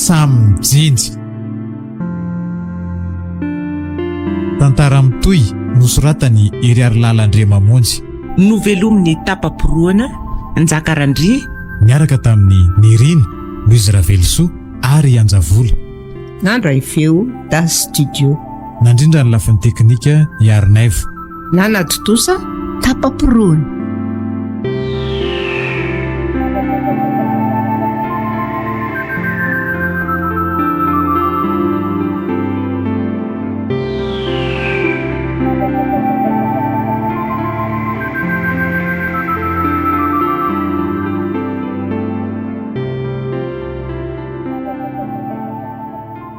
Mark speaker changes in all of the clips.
Speaker 1: Samy Mijinja. Tantara mitoy nosoratany Eriary Lalandriamamonjy.
Speaker 2: Novelomin'ny tapaporoana Njakarandria
Speaker 1: miaraka tamin'ny Nirina Luizy Ravelosoa ary Anjavola.
Speaker 3: Nandra ifeo da studio.
Speaker 1: Nandrindra ny lafiny teknika Yarneva.
Speaker 3: Nanatotosa tapaporoana.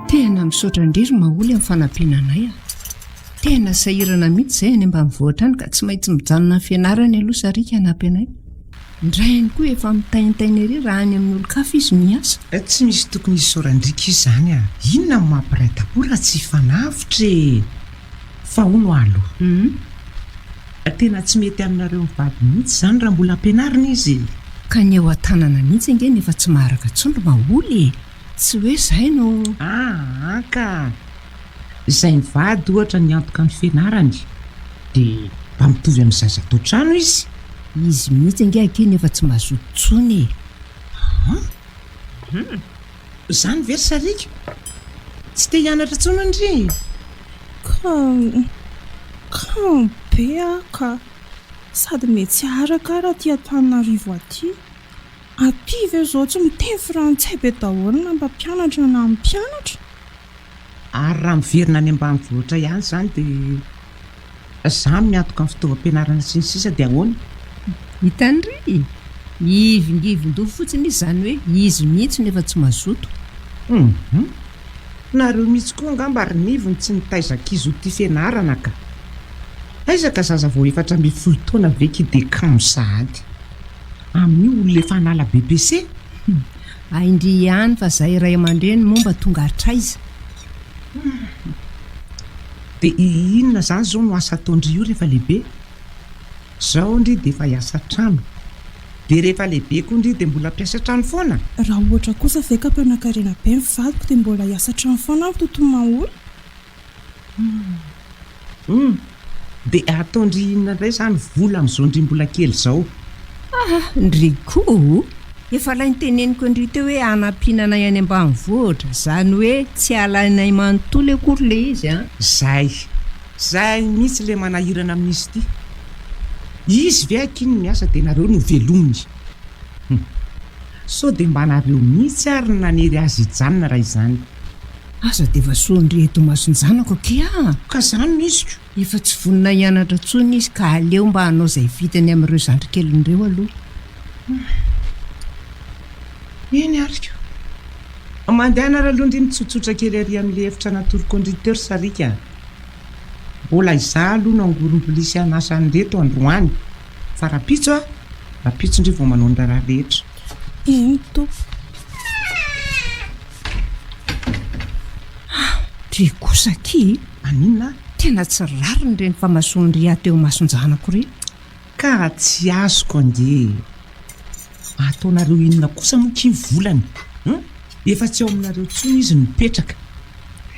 Speaker 3: Tena misaotra indriro maholy amin'ny fanampiananay. Tena sahirana mihitsy izay any ambanivohitra any ka tsy maintsy mijanona fianarana aloha sarika hanampy anay. Indrainy koa efa mitaintaina ery raha any amin'ny olo-kafa izy miasa.
Speaker 2: Tsy misy tokony isaorandrika izany a. Inona no mampiray daholo raha tsy fanavitra e. Fa hono aloha. Tena tsy mety aminareo mivady mihitsy izany raha mbola ampianarina izy.
Speaker 3: Ka ny eo an-tanana mihitsy angeny efa tsy maharaka tsondro maholy. Tsy hoe izay no...
Speaker 2: ka izay mivady ohatra ny antoka ny fianarany dia mba mitovy amin'ny zaza tao trano izy.
Speaker 3: Izy mihitsy ange ankeny efa tsy mazoto tsony.
Speaker 2: Izany ve sarika? Tsy te hianatra tsony andry?
Speaker 4: Ka be ka sady mety tsy araka raha ty Antananarivo aty. Aty ve zao tsy miteny frantsay be daholo na mba mpianatra na mpianatra?
Speaker 2: Ary raha miverina any ambanivohitra ihany izany dia samy miantoka amin'ny fitaovam-pianarana sy ny sisa dia ahoana?
Speaker 3: Hitandry ivingivin-doha fotsiny izy izany hoe izy mihitsy nefa tsy mazoto.
Speaker 2: Nareo mihitsy koa angamba ary nivony tsy nitaizaka izy ho tia fianarana ka. Aizaka zaza vao 4 taona veky dia kamo sahady amin'ny olona efa nala BBC.
Speaker 3: Aindry ihany fa izay ray aman-dreny momba tonga hatraiza.
Speaker 2: Dia inona izany izao no asa ataondry io rehefa lehibe? Izao ndry dia efa hiasa trano. Dia rehefa lehibe koa ndry dia mbola mpiasa trano foana.
Speaker 4: Raha ohatra kosa ve ka mpianakarena be mivadiko dia mbola hiasa trano foana aho tontolo maholy.
Speaker 2: Dia ataondry inona indray izany vola amin'izao ndry mbola kely izao?
Speaker 3: Ndry koa efa lainy teneniko ndry teo hoe hanampiananay any ambanivohitra, izany hoe tsy alainay manontolo akory le izy a.
Speaker 2: Zay mihitsy le manahirana amin'izy ity. Izy ve akiny miasa dia nareo no velominy. So dia mba nareo mihitsy ary nanery azy hijanona raha izany.
Speaker 3: Aza dia vasoa ndry eto masonjanako ke
Speaker 2: Ka izany misy ko.
Speaker 3: efa tsy vonina hianatra tsony izy ka aleo mba hanao izay vitany amin'ireo zandrikelindreo aloha.
Speaker 2: Eny ariko. Mandehanara aloha ndry mitsotsotra kely ary amin'ilay efitra natolo-conducteur sarika. Mbola izaho aloha nangorom-polisy hanasa an'ireto androany. Fa rapitso ndry vao manao ny raha rehetra.
Speaker 4: Eny to.
Speaker 3: Dry kosa ki
Speaker 2: Aninona?
Speaker 3: tena tsy rariny ireny famasoandry ato eo masonjanako ry.
Speaker 2: Ka tsy azoko ange. Ataonareo inona kosa moa ky volany? Efa tsy ao aminareo tsony izy mipetraka.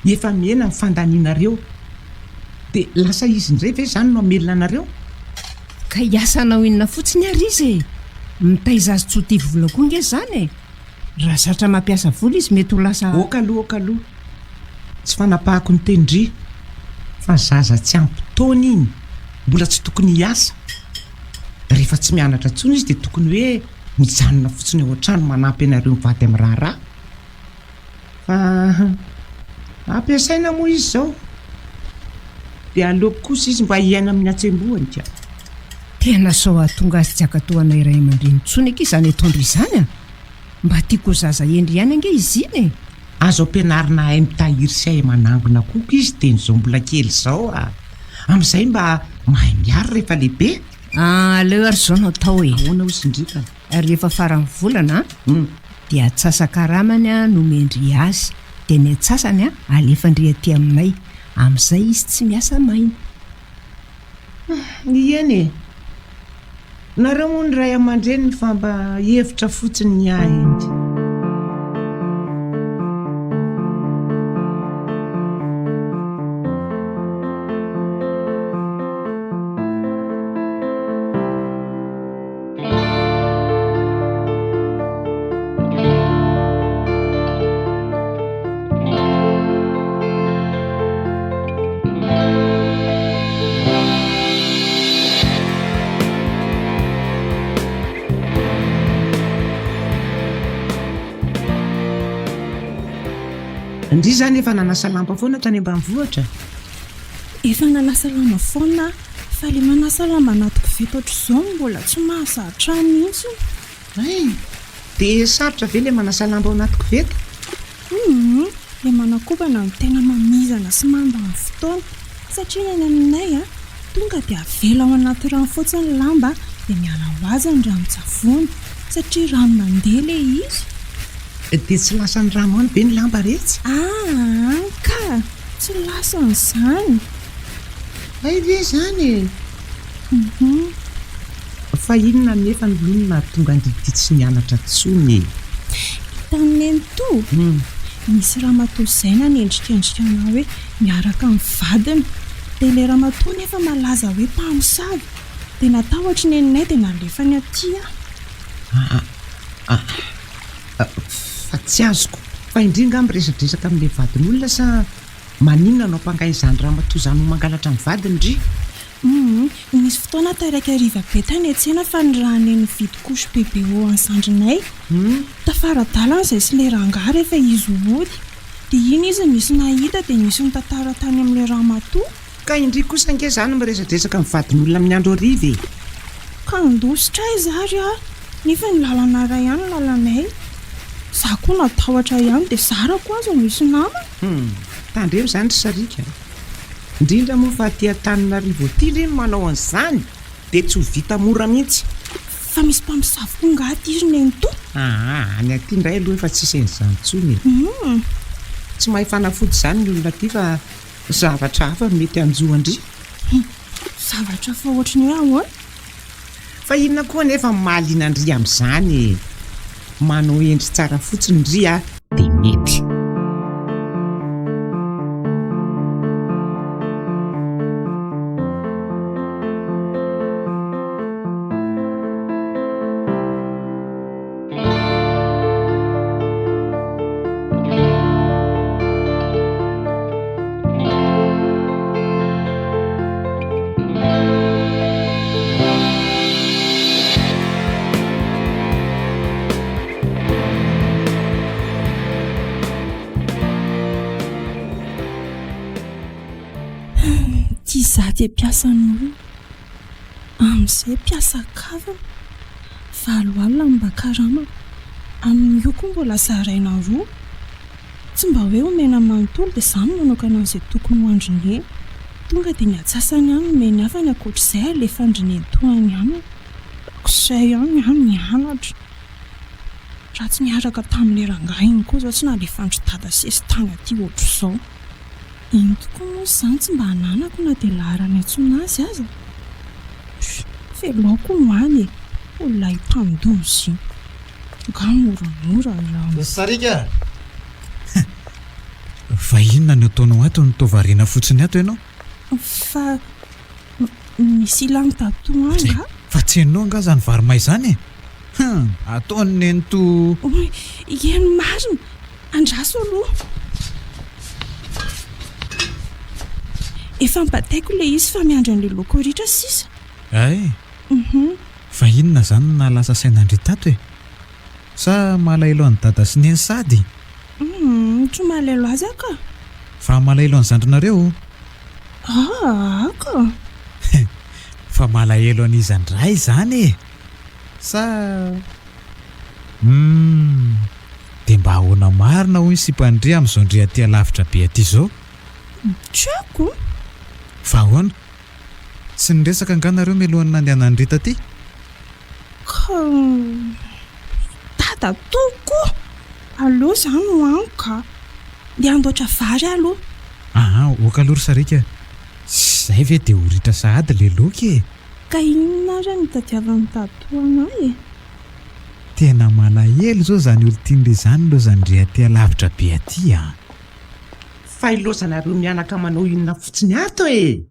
Speaker 2: Efa miena ny fandanianareo. Dia lasa izy indray ve izany no amelona anareo?
Speaker 3: Ka hiasanao inona fotsiny ary izy mitaiza azy tsoty vola koa nge izany raha zatra mampiasa vola izy mety ho lasa...
Speaker 2: Oka aloha. Tsy fanapahako ny tendry. Fa zaza tsy ampy-taona iny mbola tsy tokony hiasa. Rehefa tsy mianatra tsony izy dia tokony hoe mijanona fotsiny ao an-trano manampy anareo mivady amin'ny raharaha. Fa ampiasaina moa izy izao. Dia aleoko kosa izy mba hiaina amin'ny atsembohany ka.
Speaker 3: Tena sao ahatonga azy tsy akatoanay iray aman-dreny tsony eky izany atondro izany mba tiako zaza endry ihany ange izy iny.
Speaker 2: Azo ampianarina hay mitahiry sy hay manangona koka izy dia n'izao mbola kely izao amin'izay mba mahay miaro rehefa lehibe.
Speaker 3: Aleo ary izao no atao e.
Speaker 2: Ahoana hozy indrika?
Speaker 3: Rehefa farany volana dia atsasa-karamany no mendry azy, dia ny atsasany alefandry aty aminay, amin'izay izy tsy miasa maina.
Speaker 2: Eny nareo moa ny ray aman-dreny fa mba hevitra fotsiny ny ahy endry. indry zany efa nanasa lamba foana tany ambanivohitra.
Speaker 4: Efa nanasa lamba foana fa le manasa lamba anaty koveta ohatr'izao mbola tsy mahazatra mihitsy.
Speaker 2: Ay, dia sarotra ve le manasa lamba ao anaty koveta?
Speaker 4: Le manakobana no tena mamizana sy mandany fotoana satria ny aminay tonga dia avela ao anaty rano fotsiny ny lamba dia miala ho azy ny ranon-tsavony satria rano mandeha le izy.
Speaker 2: Dia tsy lasany rano any be ny lamba retsy?
Speaker 4: Ka tsy lasan'izany.
Speaker 2: Ay ve zany? Fa inona nefa ny lonona tonga andidi tsy nianatra tsony?
Speaker 4: Hitan'ny to misy ramatoa izay nanendrikendrika na hoe miaraka amin'ny vadiny dia ilay ramatoa nefa malaza hoe mpamosavy dia natahotra ny neninay dia nalefany aty.
Speaker 2: Fa tsy azoko. Fa indrindra miresadresaka amin'ilay vadin'olona sa maninona no mpangahy izany ramatoa izany ho mangalatra amin'ny vadiny ry?
Speaker 4: Misy fotoana taraiky ariva be tany an-tsena fa ny rahany ny vidy kosy bebe ho an'zandrinay. Tafara-dalana izay sy le rangahy rehefa izy hody dia iny izy misy nahita dia misy mitantara tany amin'ilay ramatoa.
Speaker 2: Ka indry kosa ange izany miresadresaka amin'ny vadin'olona amin'ny andro hariva e?
Speaker 4: Ka ndositra izary nefa ny lalana iray ihany lalanay. Za koa natahotra ihany dia zarako azy misy nama.
Speaker 2: Tandremo izany ry sarika. Indrindra moa fa aty Antananarivo aty ireny manao an'izany dia tsy ho vita mora mihitsy.
Speaker 4: Fa misy mpamosavy koa ngaty izy ny to.
Speaker 2: Any aty indray aloha efa tsisy an'izany intsony. Tsy mahay fanafody izany ny olona aty fa zavatra hafa mety anjoandry.
Speaker 4: Zavatra fa ohatry ny hoe ahoana?
Speaker 2: Fa inona koa nefa mahaliana andry amin'izany? Manao endry tsara fotsiny ndry dia mety.
Speaker 4: Za dia piasa n'olona amin'izay piasa kavina valoalina mba karama amin'io koa mbola zaraina roa tsy mba hoe omena manontolo dia izany manokana an'izay tokony ho andrineny tonga dia ny atsasany ihany omeny hafa ny akoatr'izay alefa andrineny toany ihany izay ihany mianatra raha tsy niaraka tamin'ilay rangahy iny koa izao tsy nalefandry dada sesy tany aty ohatr'izao. Iny tokoa moa izany tsy mba hananako na dia laharany antsoina azy aza. Feloko moany olona hitandozy nga moramora raha.
Speaker 5: Sarika!
Speaker 1: Fa inona no ataonao ato no tovariana fotsiny ato ianao?
Speaker 4: Fa misy ilany tatoa anga.
Speaker 1: Fa tsy hainao anga zany varomay izany e? Ataony nento.
Speaker 4: Eny marina andraso aloha. Efa mpataiko ilay izy fa miandry an'ilay loko ritra sisa.
Speaker 1: Ay. Fa inona izany na lasa sainandry tato e? Sa malailo any dada sy neny sady?
Speaker 4: Tsy malailo azy aka.
Speaker 1: Fa malailo any zandrinareo?
Speaker 4: Aka.
Speaker 1: Fa malaelo an'izy andray izany e? Sa dia mba ahoana marina hoy sy mpandre amin'izao ndre aty alavitra be aty izao?
Speaker 4: Tsako.
Speaker 1: Fa ahoana? Sy niresaka anganareo melohany nandehanany rita aty?
Speaker 4: Ka dada toko aloha izany ho anka dia andoatra vary aloha.
Speaker 1: Oka aloha ry sarika. Izay ve dia ho ritra sahady le loky e?
Speaker 4: Ka inona ary ny tadiavan'ny tatoanay e?
Speaker 1: Tena malahelo zao zany olo tian'le zany loha zany ndre aty alavitra be aty
Speaker 2: Fa ilozanareo mianaka manao inona fotsiny ato e?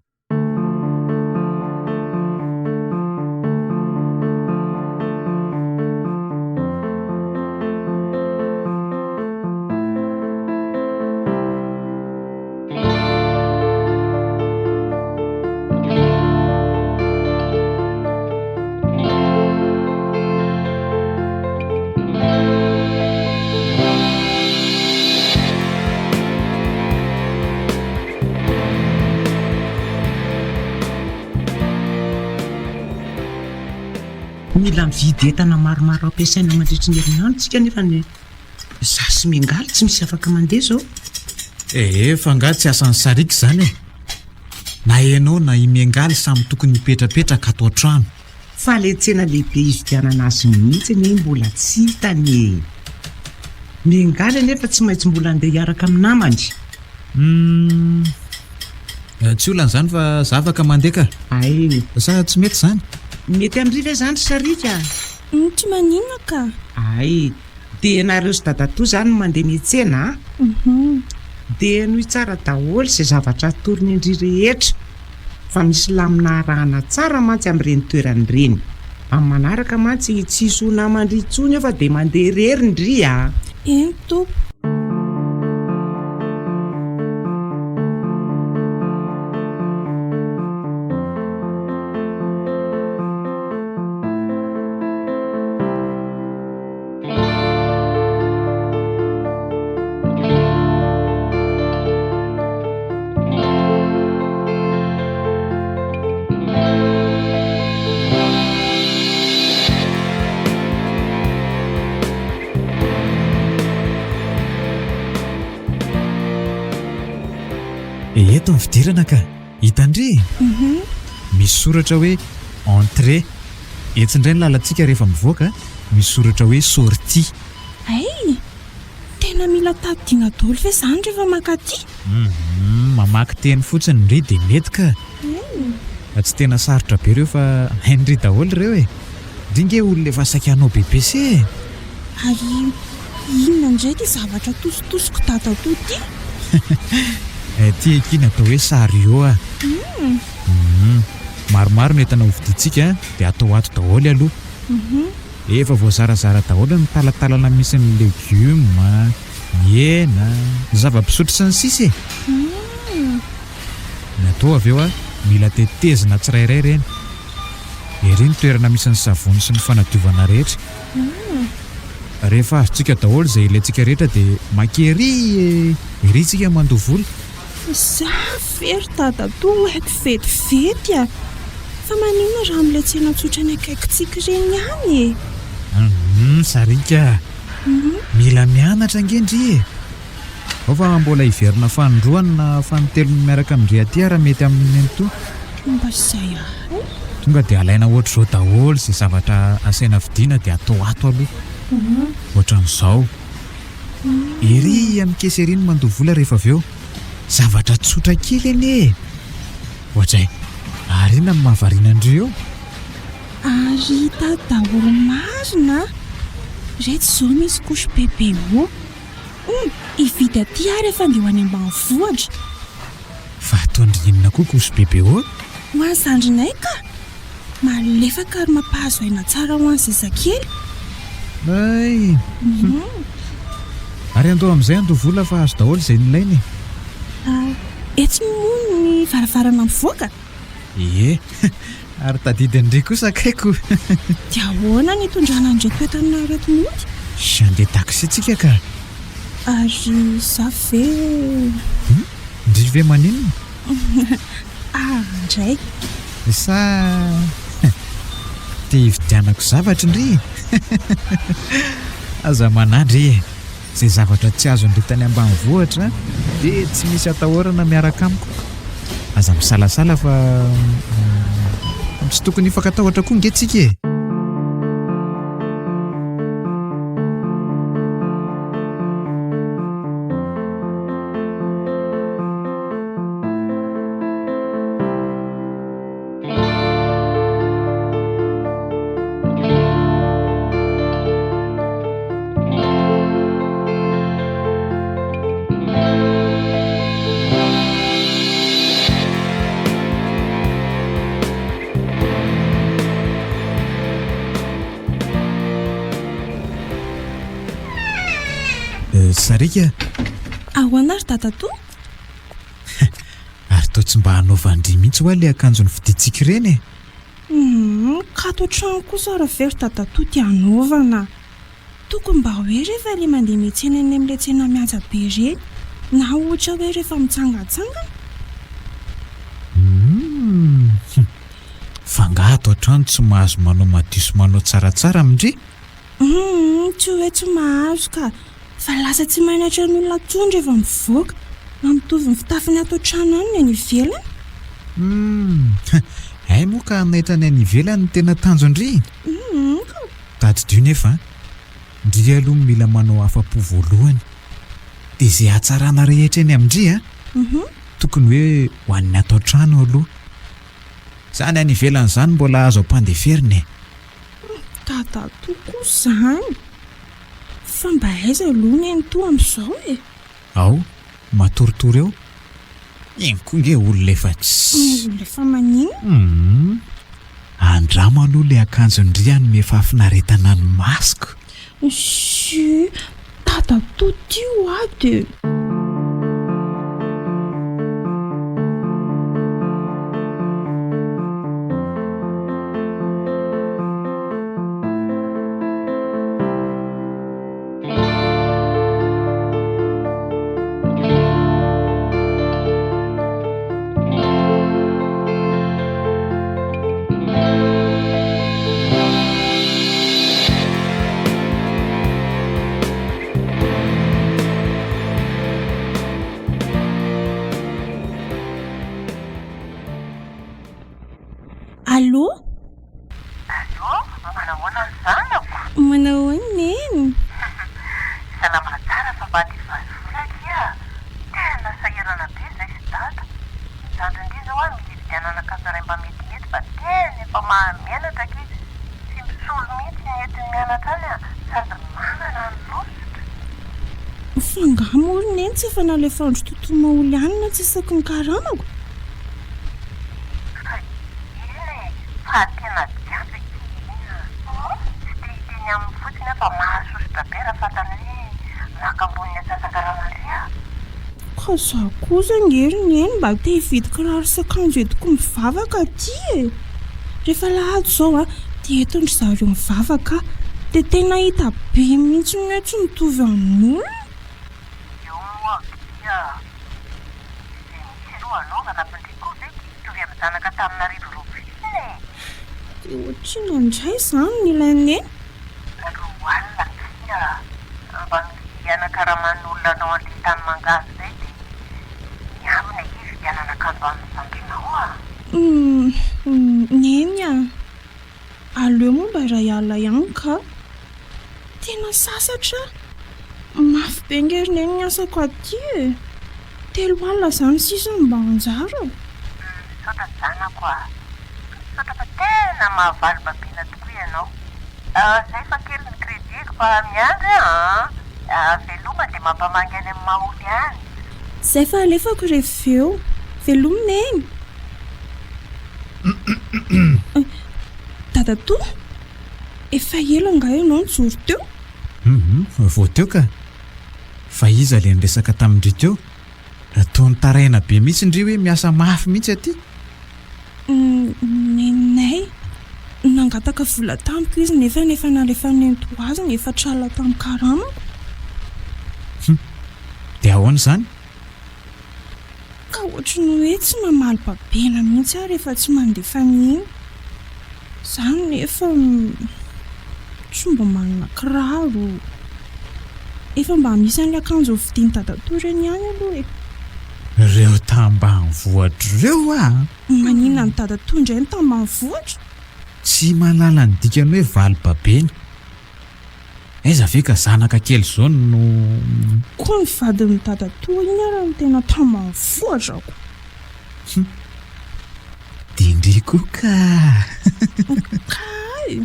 Speaker 2: mila mividy entana maromaro ampiasaina mandritry ny herinandrontsika nefa ny za sy miangaly tsy misy afaka mandeha zao.
Speaker 1: Fa nga tsy asan'ny sarika izany e. Na ianao na imiangaly samy tokony mipetrapetraka ato an-trano.
Speaker 2: Fa le tsena lehibe ividianana azy mihitsy ny mbola tsy hitany. Miangaly nefa tsy maintsy mbola andeha hiaraka amin'ny namany.
Speaker 1: Tsy olan'izany fa za afaka mandeha ka.
Speaker 2: Ay,
Speaker 1: Sa tsy mety izany?
Speaker 2: mety am'riva izany sarika.
Speaker 4: Tsy maninona ka.
Speaker 2: Ay, dia ianareo sy dadatoa izany no mandeha miantsena dia noho tsara daholo izay zavatra torony indry rehetra fa misy lamina arahana tsara mantsy amin'ireny toerany ireny. Amin'ny manaraka mantsy tsy hisy namandry intsony eo fa dia mandeha irery ndry a.
Speaker 4: Eny tompo.
Speaker 1: Eto ny fidirana ka. Hitandry? Misy soratra hoe entrée. Etsindray ny lalantsika rehefa mivoaka, misy soratra hoe sortie.
Speaker 4: Ay, tena mila tadidina daholo ve izany rehefa makaty?
Speaker 1: Mamaky teny fotsiny ndry dia mety ka. Tsy tena sarotra be ireo fa haindry daholo ireo e. Dinge olona efa sakianao BBC.
Speaker 4: Ary inona indray ty zavatra tositosiko tatatoa ty?
Speaker 1: Ty ekiny atao hoe sario a. Maromaro ny entana hovidintsika dia atao ato daholo aloha. Efa voazarazara daholo ny talatalana misy ny legioma, ny hena, ny zava-pisotro sy ny sisa e. Natao avy eo a mila tetezina tsirairay ireny. Ery ny toerana misy ny savony sy ny fanadiovana rehetra. Rehefa azontsika daholo izay ilaintsika rehetra dia makery ery tsika mandoa vola.
Speaker 4: Za fery tatatoa haiko vetivety a. Fa maninona raha amin'ilay tsena tsotra ny akaikintsika ireny ihany e.
Speaker 1: Sarika. Mila mianatra angendry e. Ao fa mbola hiverina fanondroana na fanotelony miaraka amin'ny aty raha mety amin'ny entoa.
Speaker 4: Mba izay ahy.
Speaker 1: Tonga dia alaina ohatr'izao daholo izay zavatra asaina vidiana dia atao ato aloha. Ohatran'izao. Ery amin'ny keseriny mandoa vola rehefa avy eo. Zavatra tsotra kely eny e. Ohatr'izay. Ary inona ny mahavariana andreo eo?
Speaker 4: Ary hita daholo marina. Rehetra izao misy kosy bebe io. Hividy aty ary efa andeha ho any ambanivohitra.
Speaker 1: Fa atondrinina koa kosy bebe io?
Speaker 4: Ho an'ny zandrinay ka. Malefaka ary mampahazo aina tsara ho an'ny zazakely.
Speaker 1: Ay. Ary andao amin'izay andoha vola fa azo daholo izay nilainy.
Speaker 4: Etsy moa ny varavarana mivoaka.
Speaker 1: Ary tadidy indray kosa akaiko.
Speaker 4: Dia ahoana ny hitondrana an'ireto entana reto mody?
Speaker 1: Andeha taksitsika ka.
Speaker 4: Ary za ve
Speaker 1: Ndry ve maninona?
Speaker 4: Indray.
Speaker 1: Sa te hividianako zavatra indry. Aza manandry e. Izay zavatra tsy azo indray tany ambanivohitra dia tsy misy atahorana miaraka amiko. Aza misalasala fa tsy tokony hifankatahotra koa ngentsika e. Sarika.
Speaker 4: Ahoana ary tatatoa?
Speaker 1: Ary toa tsy mba hanao vandry mihitsy ho ilay akanjony vidintsika ireny e.
Speaker 4: Kato an-trano kosa raha very tatatoa ty hanaovana. Tokony mba hoe rehefa ilay mandeha miantsena eny amin'ilay tsena mihaja be ireny na ohatra hoe rehefa mitsangatsangana.
Speaker 1: fa nga ato an-trano tsy mahazo manao madiso manao tsaratsara amindry.
Speaker 4: Tsy hoe tsy mahazo ka fa lasa tsy mainatra ny olona tsondra efa mivoaka mampitovy ny fitafiny ato an-trano any ny ivelany.
Speaker 1: Ay moa ka nahita ny any ivelany ny tena tanjondry. Tadidio nefa ndry aloha mila manao afa-po voalohany dia izay hatsarana rehetra eny amindry tokony hoe ho an'ny ato an-trano aloha. Zany any ivelany zany mbola azo ampandeferiny.
Speaker 4: Tata tokoa zany fa mba aiza aloha ny to amin'izao e.
Speaker 1: Ao matoritory eo iny koa nge olona efa tsy
Speaker 4: olona efa manino.
Speaker 1: Andramo aloha le akanjondry any efa finaretana ny masoko.
Speaker 4: Sy tata totio dia Allô?
Speaker 5: Allô? Manahoana ny zanako?
Speaker 4: Manahoana neny?
Speaker 5: Salama tsara fa mba ty vazola kia. Tena sahirana be izay sy data. Zandry indri zao a mihividianana kasaray mba metimety fa tena efa mahamianatra ki tsy misolo mihitsy ny entiny mianatra any a sady manana ny lositra.
Speaker 4: Fangamory neny tsy efa nalefandro tontolo maholy anina tsy isaky ny karamako.
Speaker 5: Fa tena jiaby ina. Tsy dia hiteny amin'ny fotsiny fa mahasositra be raha fantany hoe nakambon'ny atsasakaramandria.
Speaker 4: Ka zaho kosa ngery neny mba te hividy kiraro sy akanjo entiko mivavaka aty e. Rehefa lahady zao dia entondry zareo mivavaka dia tena hita be mihitsy ny hoe tsy mitovy amin'olona.
Speaker 5: Eo moa kia. Izay misy aloha anaovana pindriko ve mitovy amin'ny zanaka tamin'arivo roapolo e.
Speaker 4: Ohatrino indray izany ny ilainy eny?
Speaker 5: Roalina kia. Mba mianakaraman'olona anao an'ilay tany mangazy izay dia miamina hividianana akanjo amin'ny zandrinao a.
Speaker 4: Neny a. Aleo moa mba iray alina ihany ka. Tena sasatra. Mafy be ngery neny ny asako aty e. 3 alina izany sisa mba anjara.
Speaker 5: Misaotra zanako a. Misaotra fa tena mahavaly babiana tokoa ianao. Izay fa kely ny krediko fa miandry veloma dia mampamangy any amin'ny maholy any.
Speaker 4: Izay fa alefako rehefa eo. Veloma neny. Dadatoa, efa ela nga ianao nijoro teo?
Speaker 1: Vao teo ka. Fa iza ilay niresaka tamindry teo? Ataony taraina be mihitsy indry hoe miasa mafy mihitsy aty.
Speaker 4: Nenay nangataka vola tamiko izy nefa nalefa nento azy nefa trala tamin'ny karamako.
Speaker 1: Dia ahoana izany?
Speaker 4: Ka ohatrany hoe tsy mamaly babena mihitsy aho rehefa tsy mandefa n'iny. Izany nefa tsy mba manana kiraro. Efa mba misy an'ilay akanjo vidiany dadatoa ireny ihany aloha e.
Speaker 1: Ireo tambanivohitra ireo
Speaker 4: Manina ny dadatoa indray ny tambanivohitra.
Speaker 1: tsy malala ny dikany hoe valy babena. Aiza ve ka zanaka kely izao no
Speaker 4: Koa ny vadin'ny dadatoa iny ara ny tena tambanivohitra ko.
Speaker 1: dindry koa ka.
Speaker 4: Kay,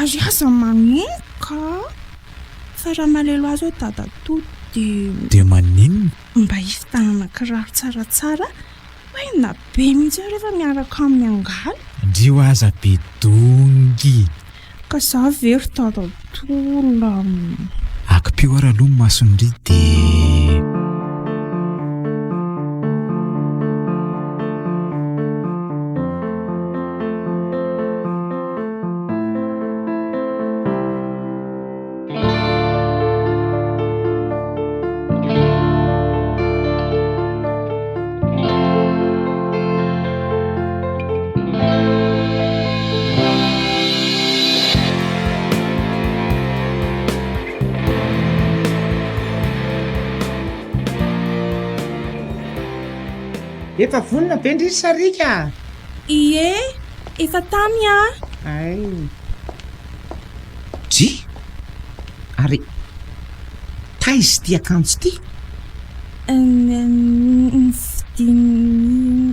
Speaker 4: ary asa manino ka. Fa raha malelo azy hoe dadatoa
Speaker 1: dia maninona?
Speaker 4: mba hivitanana kiraro tsaratsara hoe na be mihitsy aho rehefa miaraka amin'ny angaly.
Speaker 1: Ndrio aza be dongy.
Speaker 4: Ka za very dadatola.
Speaker 1: Akipio ara aloha ny masondry dia
Speaker 2: efa vonina be ndry sarika.
Speaker 4: Ie, efa tamy a.
Speaker 2: Ay jy ary taizy ty akanjo ty.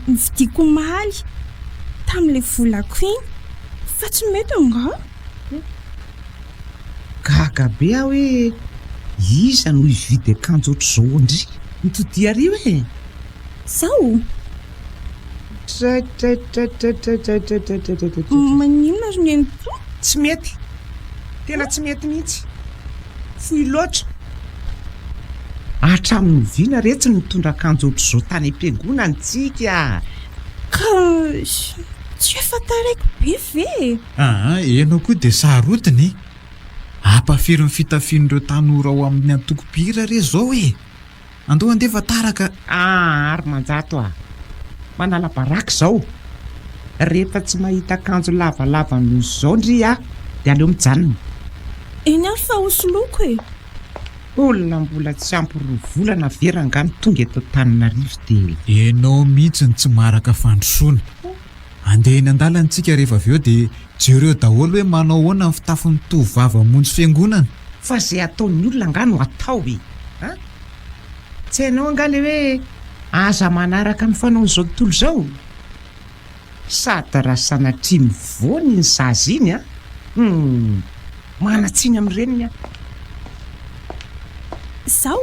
Speaker 4: Nividiko maly tamin'ilay volako iny fa tsy mety nga.
Speaker 2: Gaga be aho hoe iza no hividy akanjo ohatr'izao ndry nitody arivo e.
Speaker 4: Zao maninona ry neny to?
Speaker 2: Tsy mety, tena tsy mety mihitsy, fohy loatra. Hatramin'ny viana retsy nitondra akanjo ohatr'izao tany am-piangonana tsika.
Speaker 4: Ka tsy efa taraiko be ve?
Speaker 1: Ianao koa dia sarotiny ampafiry ny fitafian'ireo tanora ao amin'ny antoko-pihira re zao e. Andao andefa taraka.
Speaker 2: Ary manjato manala baraka izao. Rehefa tsy mahita akanjo lavalava noho izao ndry dia aleo mijanona.
Speaker 4: Eny ary fa hosoloko e.
Speaker 2: Olona mbola tsy ampy roa volana verangany tonga eto Antananarivo dia
Speaker 1: ianao mihitsy ny tsy maraka fandrosoana. Andeha eny an-dalantsika rehefa avy eo dia jereo daholo hoe manao ahoana ny fitafin'ny tovovavy hamonjy fiangonana.
Speaker 2: fa izay ataon'ny olona nga no atao e. Tsy hainao anga le hoe aza manaraka ny fanaon'izao tontolo izao. Sady raha sanatria mivoany ny zaza iny manatsiny amin'ireniny
Speaker 4: Zao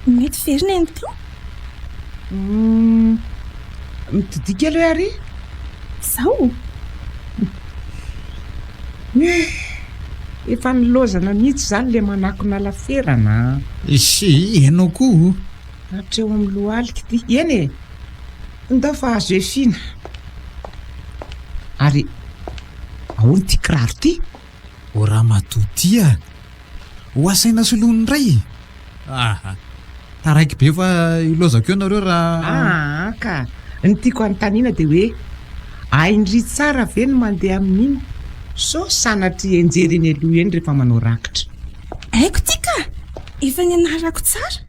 Speaker 4: mety verina eny to?
Speaker 2: mitodika aloha ary.
Speaker 4: Zao
Speaker 2: efa nilozana mihitsy izany le manakona laferana.
Speaker 1: Isy ianao koa
Speaker 2: hatreo amin'ny lohalika ty. Eny e, ndao fa azo efina. Ary ahoana ty kiraro ty?
Speaker 1: o raha matotia ho asaina soloany ray. Taraiky be fa ilozako eo nareo raha
Speaker 2: ka ny tiako anontaniana dia hoe aindry tsara ve no mandeha amin'iny so sanatria enjery eny aloha eny rehefa manao rakitra?
Speaker 4: Haiko ty ka efa ny anarako tsara.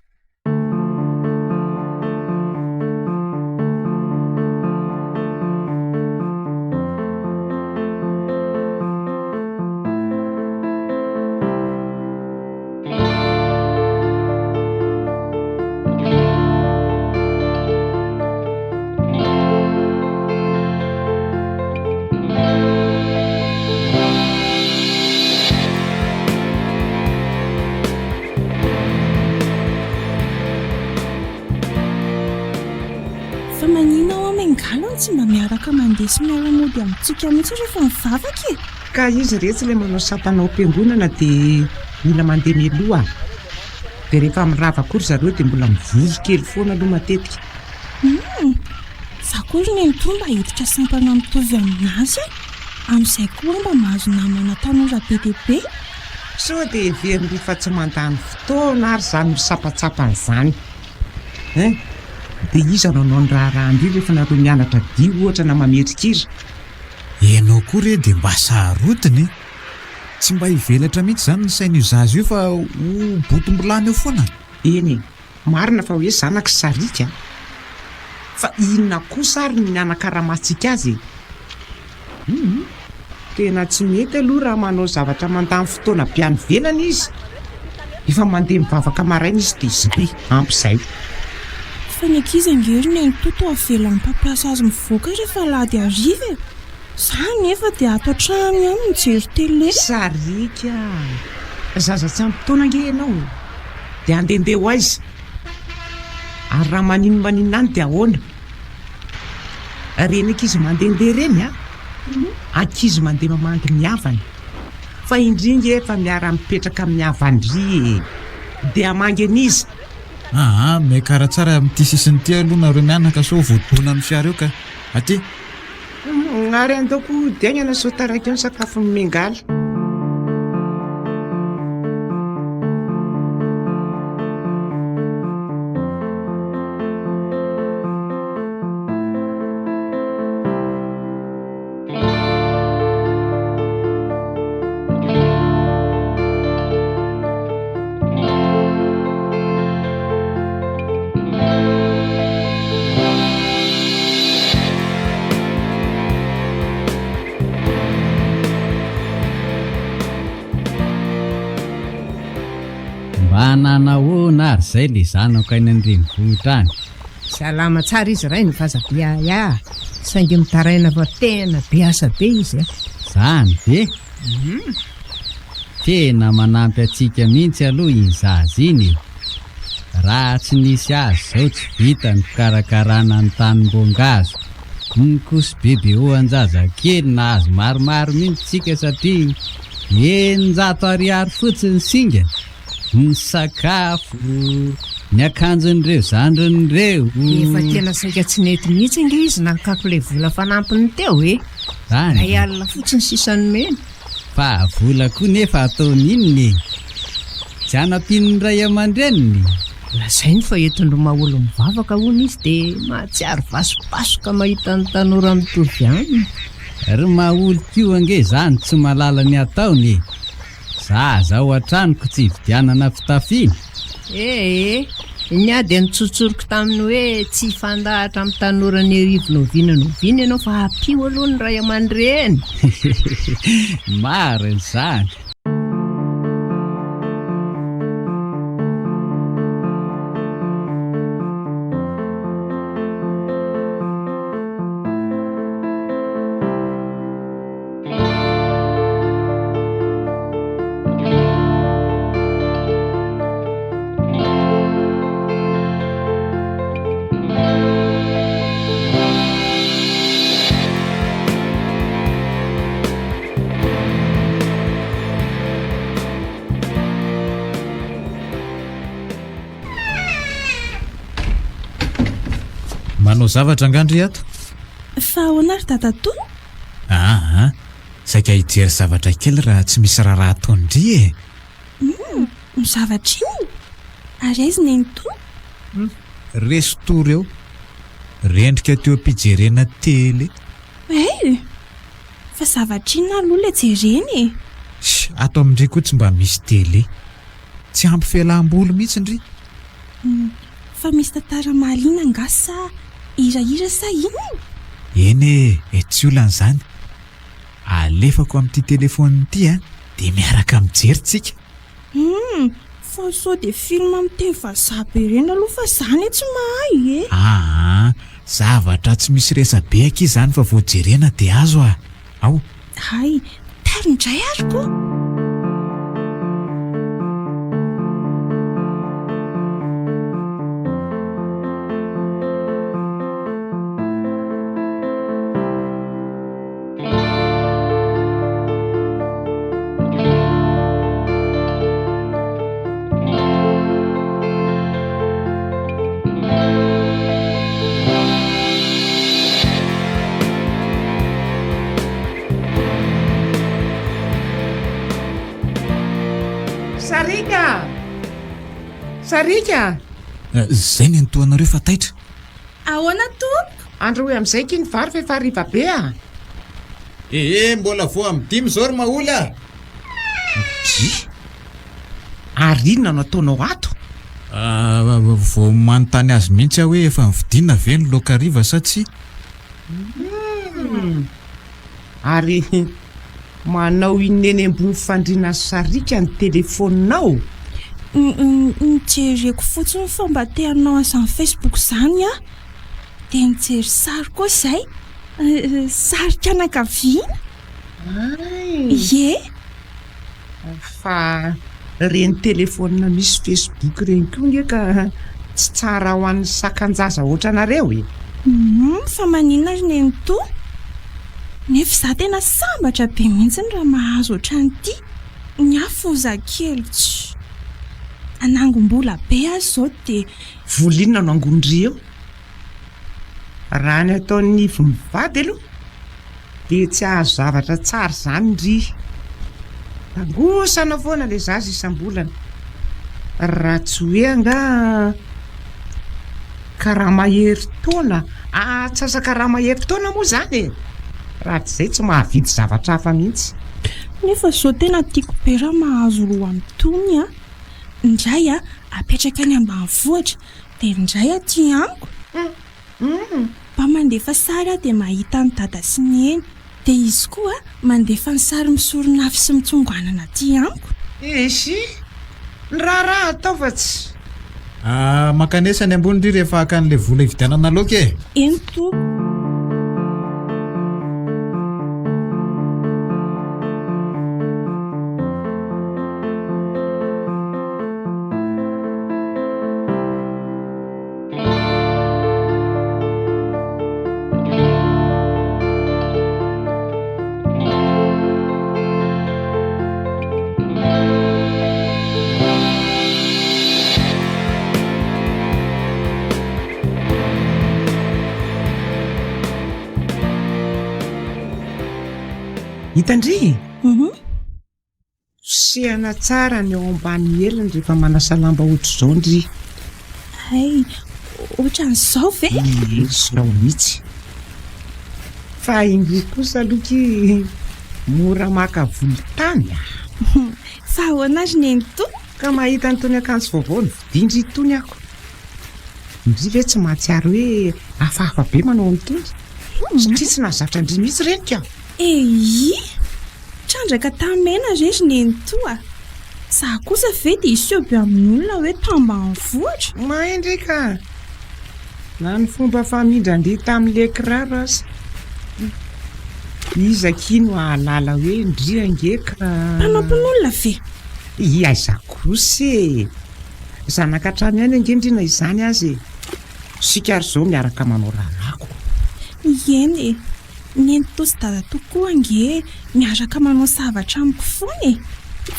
Speaker 4: Fa manina ao amengalana tsy mba miaraka mandeha sy miara-mody amintsika mihitsy rehefa mivavaka e.
Speaker 2: Ka izy rehetra ilay manao sapanao am-piangonana dia mila mandeha mialoha. Dia rehefa mirava kory zareo dia mbola mivory kely foana aloha matetika.
Speaker 4: Za kory ny to mba hiditra sampana mitovy aminazy amin'izay koa mba mahazo namana tanora be dia be.
Speaker 2: So dia very fa tsy mandany fotoana ary izany misapatsapany izany. Dia iza nanao ny raharahandi rehefa nareo mianatra dia ohatra na mamerikira.
Speaker 1: ianao koa re dia mba sarotiny tsy mba hivelatra mihitsy izany ny sain'io zaza io fa ho botombolana eo foana.
Speaker 2: Eny marina fa hoe zanaka sarika fa inona kosa ary ny mianakaramatsika azy. Tena tsy mety aloha raha manao zavatra mandany fotoana biany velana izy. Efa mandeha mivavaka maraina izy dia izay ampy izay.
Speaker 4: Fa ny ankizy angery ny toto avelan'ny mpampiasa azy mivoaka rehefa lady ariva. Izany nefa dia ato an-trano ihany mijery tele.
Speaker 2: Sarika zaza tsy ampy taona ange ianao dia andehandeha ho aiza. Ary raha maninona any dia ahoana? Reny ankizy mandehandeha reny ankizy mandeha mamangy ny havany. Fa indringa efa miara-mipetraka amin'ny havandry dia hamangy an'izy.
Speaker 1: Miakara tsara amin'ity sisiny ty aloha nareo mianaka so voadona amin'ny fiara eo ka aty.
Speaker 2: Ary andaoko diagnana so taraiky eo ny sakafo mimengaly.
Speaker 6: mba nanahoana ary izay le zanako ainy andrenivohitra any.
Speaker 3: Salama tsara izy ray ny vazabiaya saingy mitaraina fa tena be asa be izy.
Speaker 6: Zany be tena manampy atsika mihitsy aloha iny zaza iny. Raha tsy nisy azy zao tsy vita ny fikarakarana ny tanimbongazo. Ny koso bebe ho anjazakely nahazo maromaro mihitsy tsika satria 900 fotsiny singa. Ny sakafo, ny akanjon'ireo zandrin'ireo.
Speaker 3: Efa tena saika tsy nety mihitsy inge izy nankako le vola fanampiny teo
Speaker 6: Zany
Speaker 3: ay alina fotsiny sisany mena.
Speaker 6: fa vola koa nefa ataon'inony tsy anampin'ny ray aman-dreniny.
Speaker 3: Lazainy fa entondro maholo mivavaka hono izy dia mahatsiaro vasopasoka mahita ny tanora mitovy aminy.
Speaker 6: Ry maholo tio ange zany tsy malala ny ataony. Zaza ao an-tranoko tsy vidianana fitafiana.
Speaker 3: Ny ady nitsotsoroko taminy hoe tsy fandahatra amin'ny tanora ny arivo noviana ianao fa apio aloha ny ray aman-dreny.
Speaker 6: Mariny zany.
Speaker 1: Manao zavatra angandry ato?
Speaker 4: Fa ahoana ry dadato?
Speaker 1: Saika hijery zavatra kely raha tsy misy raha ataondry
Speaker 4: Zavatra iny? Ary aizy neny to?
Speaker 1: Resto reo rendrika teo ampijerena tele.
Speaker 4: Fa zavatra iny aloha le jereny
Speaker 1: Ato amindray koa tsy mba misy tele. Tsy ampy fialam-boly mihitsy ndry.
Speaker 4: Fa misy tantara mahaliana ngasy sa ira sa iny?
Speaker 1: Eny tsy olan'izany. Alefako amin'ity telefony ity dia miaraka mijery tsika.
Speaker 4: Fa sao dia film amin'ny teny vazaha be ireny aloha fa zany tsy mahay
Speaker 1: zavatra tsy misy resabe aky izany fa voajerena dia azo ao.
Speaker 4: Hay, tarindray ary koa.
Speaker 2: Sarika!
Speaker 1: Zay ny antoanareo fa taitra.
Speaker 4: Ahoana tompoko?
Speaker 2: Andro hoe amin'izay kiny vary fa efa hariva be
Speaker 1: mbola vo amin'ny 10 zao ry mahola.
Speaker 2: Ary inona no ataonao ato?
Speaker 1: Vo manontany azy mihitsy hoe efa nividiana ve ny laoka hariva sa tsy?
Speaker 2: Ary manao ineny ambony fandriana Sarika ny telefoninao?
Speaker 4: Nijereko fotsiny fomba teanao asan'ny Facebook zany dia nijery sary koa izay sarin-kanakaviana.
Speaker 2: Fa reny telefonina misy Facebook reny koa nge ka tsy tsara ho an'ny sakan-jaza ohatranareo
Speaker 4: fa maninona ry neny to? Nefa za tena sambatra be mihitsy raha mahazo ohatran'ity. Ny afo zakely tsy anangom-bola be azy zao dia
Speaker 2: volinona no angondry eo. Raha ny ataon'ny mivady aloha dia tsy ahazo zavatra tsara zany ry. Tangosana foana le zaza isam-bolana. Raha tsy hoe anga karaha mahery taona, atsasaka raha mahery taona moa zany raha tsy izay tsy mahavidy zavatra hafa mihitsy.
Speaker 4: Nefa zao tena tiako be raha mahazo roa am'tony indray apetraka any ambanivohitra dia indray aty amiko. Mba mandefa sary dia mahita ny dada sy ny eny, dia izy koa mandefa ny sary misoronafy sy mitsonganana aty amiko.
Speaker 2: ny raharaha atao fa tsy
Speaker 1: makanesany ambony ry rehefa haka an'la vola hividianana laoka e.
Speaker 4: Eny to.
Speaker 2: hitandry sehana tsara ny ao ambany elany rehefa manasa lamba ohatr'izao ndry
Speaker 4: ay ohatran'izao ve
Speaker 2: zao mihitsy fa indro kosa aloky mora maka volotany
Speaker 4: fa ahoanazy neny to
Speaker 2: ka mahita nytony akanjo vaovao ny vidindry itony ako ndry ve tsy mahatsiaro hoe hafahafa be manao am'tony satria tsy nahazatra ndry mihitsy renika
Speaker 4: trandraka tamena rezy neny toa za kosa ve dia iseobe amin'ny olona hoe tamba ny vohatra
Speaker 2: mahendrika na ny fomba famindrandeha tamin'le kiraro aza izakino ahalala hoe ndry angeka
Speaker 4: mpanampin'olona ve
Speaker 2: aiza kosa zanakatrano ihany angendrina izany azy sikary zao miaraka manao rahako
Speaker 4: eny neny tosy dada tokoa ange miaraka manao zavatra amiko foana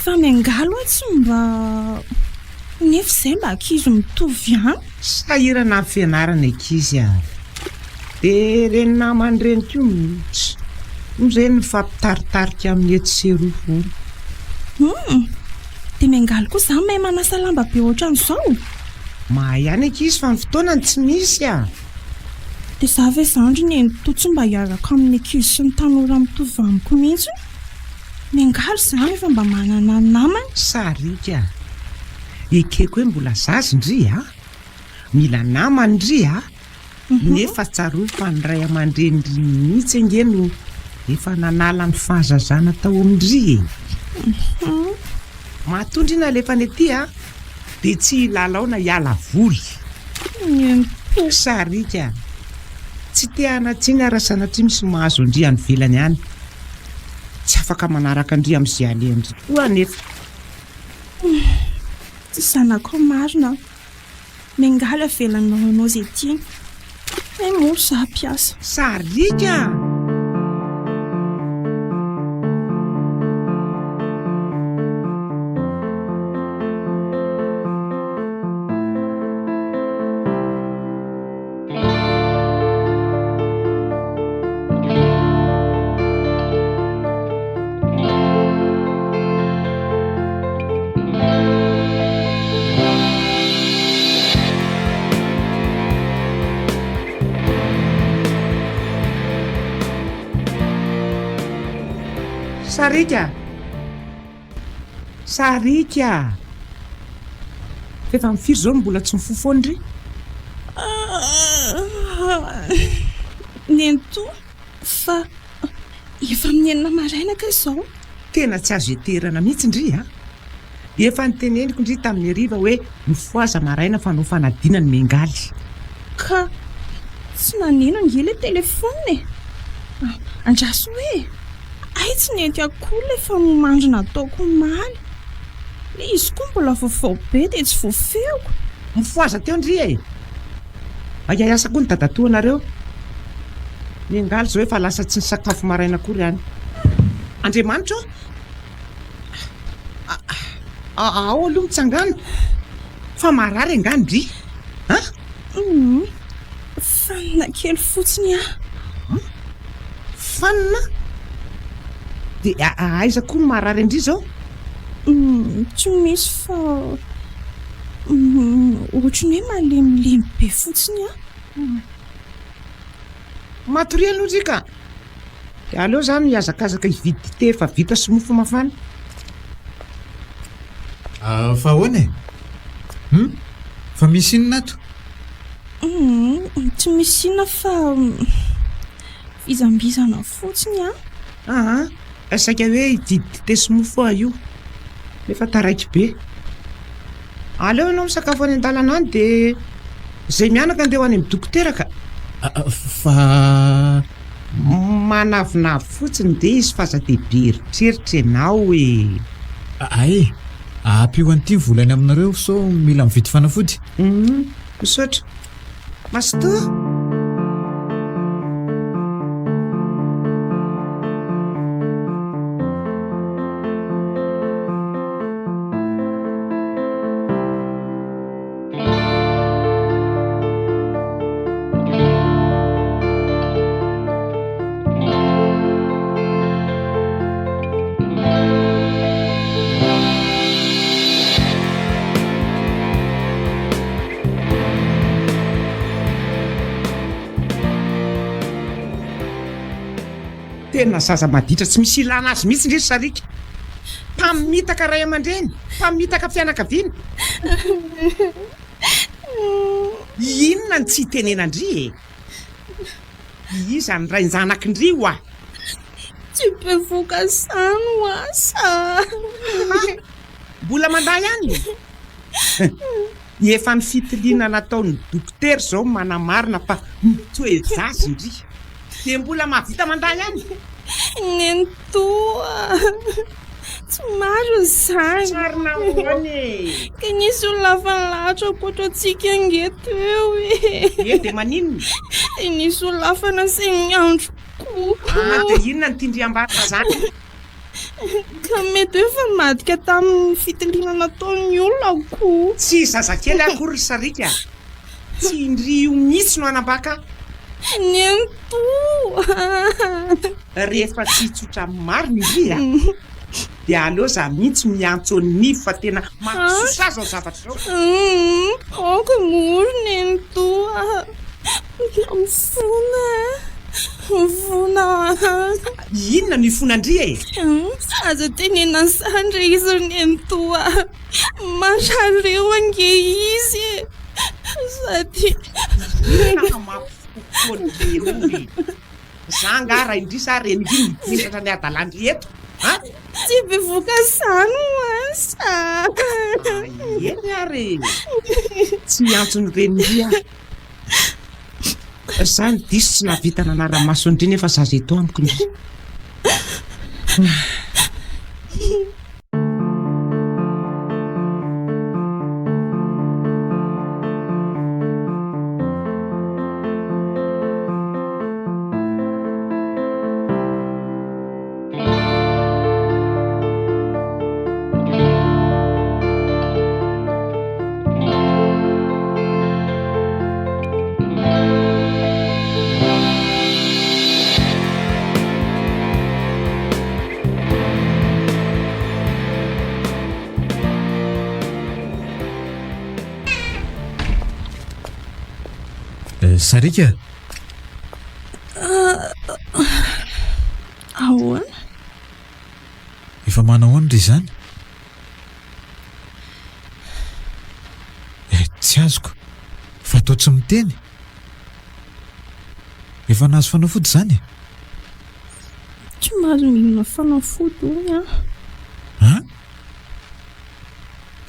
Speaker 4: fa miangalo atsy mba nefa izay mba ankizy mitovy any
Speaker 2: sahirana amin'ny fianarana ankizy ary dia reny namany reny koa mihitsy nireny mifampitaritarika amin'ny ety seroa foana
Speaker 4: dia miangalo koa izany mahay manasa lamba be ohatran'izao
Speaker 2: mahay ihany ankizy fa ny fotoanany tsy misy
Speaker 4: dia za ve zandry neny totsy mba hiaraka amin'ny ankizy sy ny tanora mitovy amiko mihitsy miangalo izany efa mba manana namany
Speaker 2: sarika ekeko hoe mbola zazy ndry mila namany ndry nefa tsaroa fa ny ray aman-dreny mihitsy angeno efa nanala ny fahazazana tao amindry mahatondry na lefa ny aty dia tsy hilalao na hiala voly sarika tsy te-hanatsiny ara sanatria misy mahazo ndry any velany any tsy afaka manaraka ndry amin'izay alendry koa nefa
Speaker 4: tsy zanako marina miangalo avelanao anao izay tiany ay molo za piasa
Speaker 2: sarika sarika efa mifiry zao mbola tsy mifofondry
Speaker 4: neny to fa efa minenina marainaka izao
Speaker 2: tena tsy azo eterana mihitsy ndry efa niteneniko ndry tamin'ny ariva hoe mifoaza maraina fa nao fanadina ny mengaly
Speaker 4: ka tsy nanena ngely telefony andraso hoe ay tsy nety akoho le fa momandrina ataoko maly le izy koa mbola vaovao be dia tsy voafeoko
Speaker 2: mifoaza teo ndry aiasa koa ny dadatoanareo mengaly zao efa lasa tsy ny sakafo maraina akory any andriamanitra ao aloha mitsangana fa marary angany ndry
Speaker 4: fanina kely fotsiny
Speaker 2: fanina dia aiza koa ny marary indry zao
Speaker 4: tsy misy fa ohatrany hoe malemilemy be fotsiny
Speaker 2: matoria aloha ndry ka dia aleo zany miazakazaka hividy dite fa vita sy mofo mafana
Speaker 1: fa ahoana fa misy inona ato
Speaker 4: tsy misy inona fa fizambizana fotsiny
Speaker 2: saika hoe hividy dite sy mofo io nefa taraiky be aleo ianao misakafo any an-dalana any dia izay mianaka andeha ho any amin'ny dokotera ka
Speaker 1: fa
Speaker 2: manavinavy fotsiny dia izy fa aza dia be eritreritra ianao hoe
Speaker 1: ay ampio an'ity volany aminareo so mila mividy fanafody
Speaker 2: misaotra mastoa tena zaza maditra tsy misy ilana azy mihitsy ndresy sarika mpamitaka ray aman-dreny mpamitaka fianakaviana inona ny tsy hitenenandry iza ny rain-janakindrio a
Speaker 4: tsy bevoaka sano asa
Speaker 2: mbola manday any efa ny fitiliana nataon'ny dokotera zao manamarina fa toe zasy ndry dia mbola mahavita manday any
Speaker 4: nentoa tsy maro zany
Speaker 2: sarina hoany
Speaker 4: ka nisy olona fanilahatra akoatratsika angeto eo
Speaker 2: dia maninona
Speaker 4: nisy olona hafa nasainy andro
Speaker 2: dia inona ny tindriam-batra zany
Speaker 4: ka mety hoe fa madika tamin'ny fitiliana nataon'ny olona ko
Speaker 2: tsy zazakely akory ry sarika tsy indrio mihitsy no anambaka
Speaker 4: nentoa
Speaker 2: rehefa tsy tsotra marina indry a dia aleo za mihitsy miantsony fa tena mampisosaza ao zavatra zao
Speaker 4: oko mory nentoa mifona
Speaker 2: inona no ifonandry
Speaker 4: aza tenena sandra izy nentoa masareo ange izy sady
Speaker 2: mampifokoly za ngara indry sa renigi mipetratra ny adalandry eto
Speaker 4: tsy bevoaka sano asa
Speaker 2: eny ary tsy miantsony renindria zany diso tsy navita nanara-maso indry nefa zaza eto amiko indry
Speaker 1: sarika
Speaker 4: ahoana
Speaker 1: efa manao any ry zany tsy azoko fa tao tsy miteny efa nahazo fanafody zany
Speaker 4: tsy mahazo mihinana fanafody ony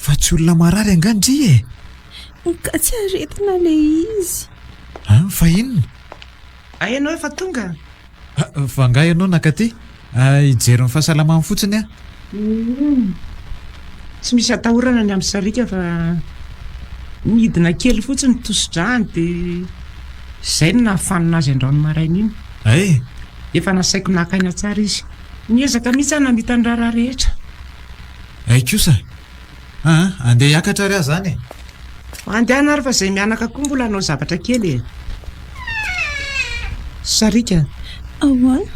Speaker 1: fa tsy olona marary angandry
Speaker 4: ka tsy aretina le izy
Speaker 1: fa inona
Speaker 2: ianao efa tonga
Speaker 1: fa nga ianao nakaty ijery ny fahasalamany fotsiny
Speaker 2: tsy misy atahorana ny amin'ny sarika fa midina kely fotsiny tosodrany dia zay no nahafanina azy andrano maraina iny
Speaker 1: ay
Speaker 2: efa nasaiko nakaina tsara izy miezaka mihitsy a namita ny raharaha rehetra
Speaker 1: ay kosa andeha hiakatra ry aho zany
Speaker 2: andehana ary fa izay mianaka koa mbola anao zavatra kely sarika
Speaker 4: ahoana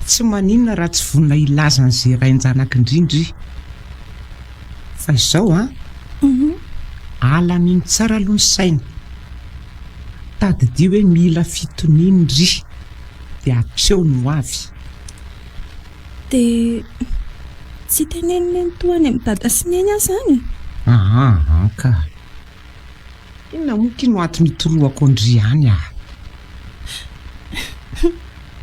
Speaker 2: tsy maninona raha tsy vonina ilazan'izay rain-janak'indrindry fa izao alaminy tsara aloha ny saina tadidio hoe mila fitonindry dia atseo no avy
Speaker 4: dia tsy teneniny toany amin'ny dada sy neny ahy zany
Speaker 2: ka inona moky no ato mitoroako ndry any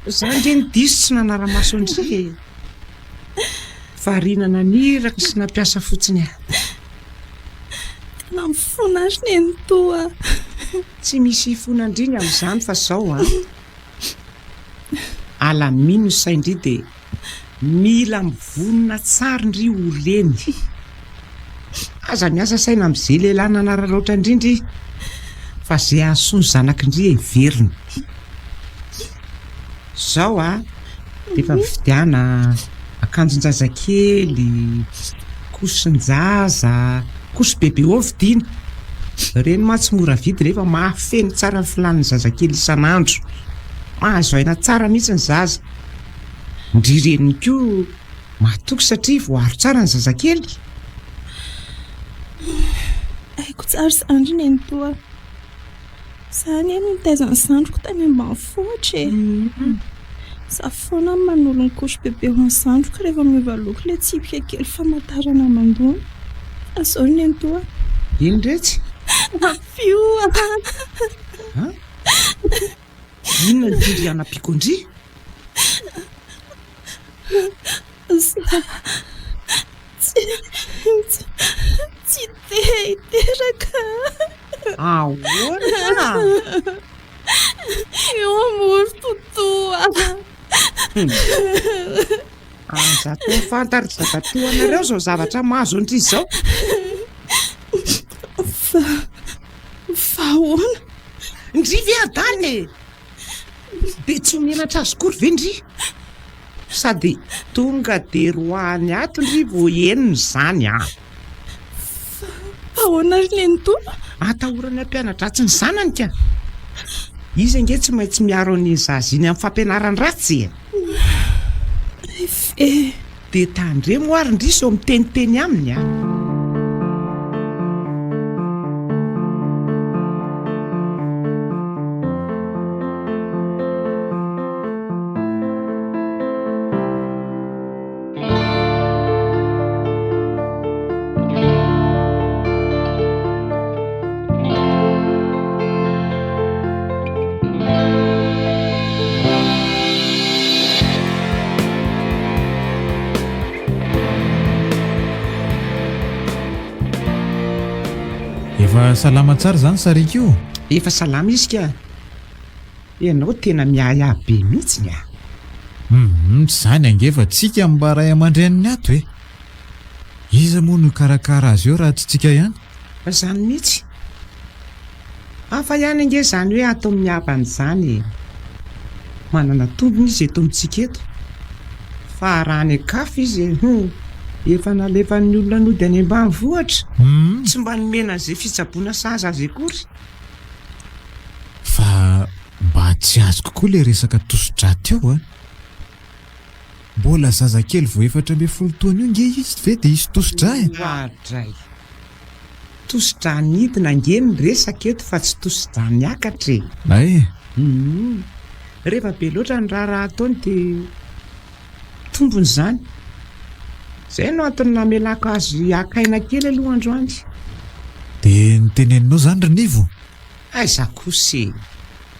Speaker 2: zany ndre ny diso tsy nanara-maso ndry farinana niraka sy nampiasa fotsiny
Speaker 4: na mifona azy ny entoa.
Speaker 2: Tsy misy fonandriny amin'izany fa zao alamino saindry dia mila mivonona tsara ndry oleny. Aza miasa saina amin'izay lehilahy nanararaotra indrindry fa zay ahasoany zanak'indry everiny. Zao dia efa vidiana akanjon-jazakely, kosin-jaza, koso bebe ao vidiana. Ireny ma tsy mora vidy rehefa mahafeno tsara ny filan'ny zazakely isan'andro. Mahazo aina tsara mihitsy ny zaza. Ndrireny koa mahatoky satria voaro tsara ny zazakely.
Speaker 4: Haiko tsara zandry ny entoa. Zany eny nitaizany zandroko tany ambanivohitra za foana manolo ny koso bebe ho any zandroko rehefa miova loko ilay tsipika kely famantarana mandony. Fa zao ny entoa.
Speaker 2: Iny retsy?
Speaker 4: Nafioa.
Speaker 2: Inona ny dindry anam-pikondry?
Speaker 4: Tsy te hiteraka.
Speaker 2: Ahoana?
Speaker 4: Eo amory totoa.
Speaker 2: Za toa fantary zava-teo anareo zao zavatra mahazo andry izao.
Speaker 4: Fa ahoana?
Speaker 2: Ndry viadany dia tsy menatra azy kory ve ndry? Sady tonga dia roany ato ndry voahenony izany
Speaker 4: Fa ahoana ry ny entoa?
Speaker 2: Atahorany ampianatra tsy ny zanany ka. Izy ange tsy maintsy miaro ny zaza iny amin'ny fampianarany ratsy. Dia tandremo ary ndry so miteniteny aminy
Speaker 1: Efa salama tsara zany sarika io?
Speaker 2: Efa salama izy ka. Ianao tena miaya be mihitsy
Speaker 1: Zany angefa tsika mba ray aman-dreniny ato Iza moa no karakara azy eo raha tsy tsika ihany?
Speaker 2: Zany mihitsy. Hafa ihany ange zany hoe atao miabany zany. Manana tombony izy eto amintsika eto. Fa raha any akafo izy efa nalefan'ny olona nody any ambanivohitra. Tsy mba nomena an'izay fitsaboana saza azy akory.
Speaker 1: Fa mba tsy azo kokoa ilay resaka tosi-draty eo Mbola zazakely vao 14 taona io nge izy ve dia izy tosi-dra
Speaker 2: Wadray. Tosi-dra nidina nge ny resaka eto fa tsy tosi-dra miakatra Rehefa be loatra ny raha ataony dia tombony zany. Zay no antony namelako azy akaina kely aloha androany.
Speaker 1: Dia niteneninao zany rinivo?
Speaker 2: Aiza kosa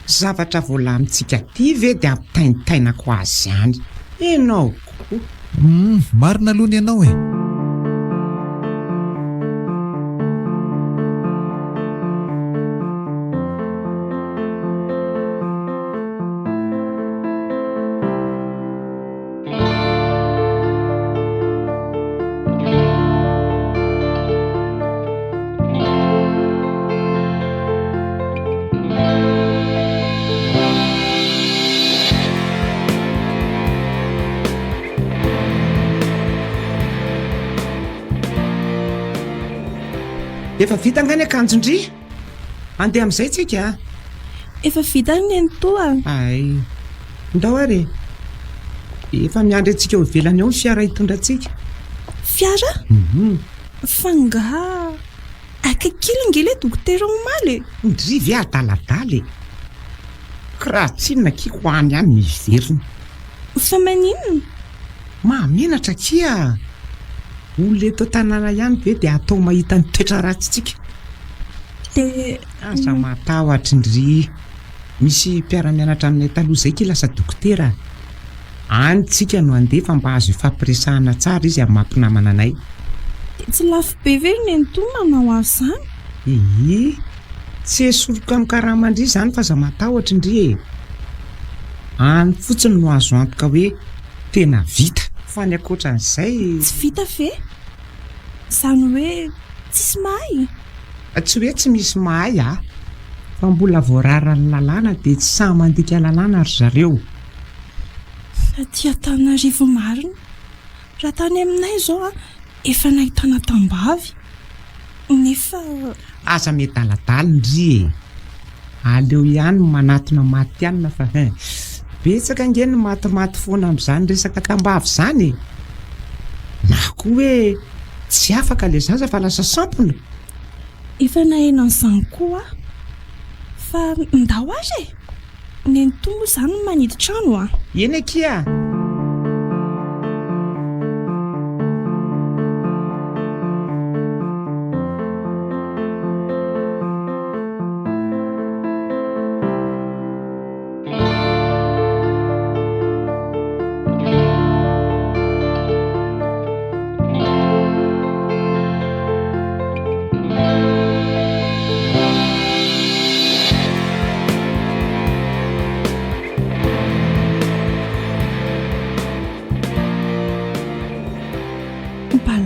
Speaker 2: zavatra voalamintsika ty ve dia ampitainitainako azy ihany. Enao koa.
Speaker 1: Marina aloha ny ianao
Speaker 2: Efa vita ngany akanjondry? Andeha amin'izay tsika?
Speaker 4: Efa vita ny entoa.
Speaker 2: Ay, ndao ary. Efa miandry antsika ho ivelany ao ny fiara hitondra antsika.
Speaker 4: Fiara? Fa nga akakilo nge ilay dokotera omaly.
Speaker 2: Ndry ve adaladala Karaha tsinona ki ho any ihany miveriny.
Speaker 4: Fa maninona?
Speaker 2: Mahamenatra kia. Olona eto tanàna ihany ve dia atao mahita ny toetra ratsitsika. Aza matahotra ndry. Misy mpiara-mianatra aminay taloha izay ke lasa dokotera. Anytsika no andefa mba azo ifampiresahana tsara izy amin'ny mampinamana anay.
Speaker 4: Tsy lafo be ve ny entoa manao azy zany?
Speaker 2: Tsy esoroka amin'ny karamandry zany fa za matahotra indri any fotsiny no azo antoka hoe tena vita fa ny akoatran'izay
Speaker 4: tsy vita ve zany hoe tsisy mahay
Speaker 2: tsy hoe tsy misy mahay fa mbola voararany lalàna dia tsy samy mandika lalàna ry zareo.
Speaker 4: Aty Antananarivo marina raha tany aminay izao efa nahitana tambavy nefa
Speaker 2: aza medaladala indri aleo ihany manatona maty ihanina fa betsaka angeny matimaty foana amin'izany resaka tambavy izany na koa hoe tsy afaka le zaza fa lasa sampona
Speaker 4: efa nahena an'izany koa fa ndao azy ny tombo izany maniditra trano
Speaker 2: eny akia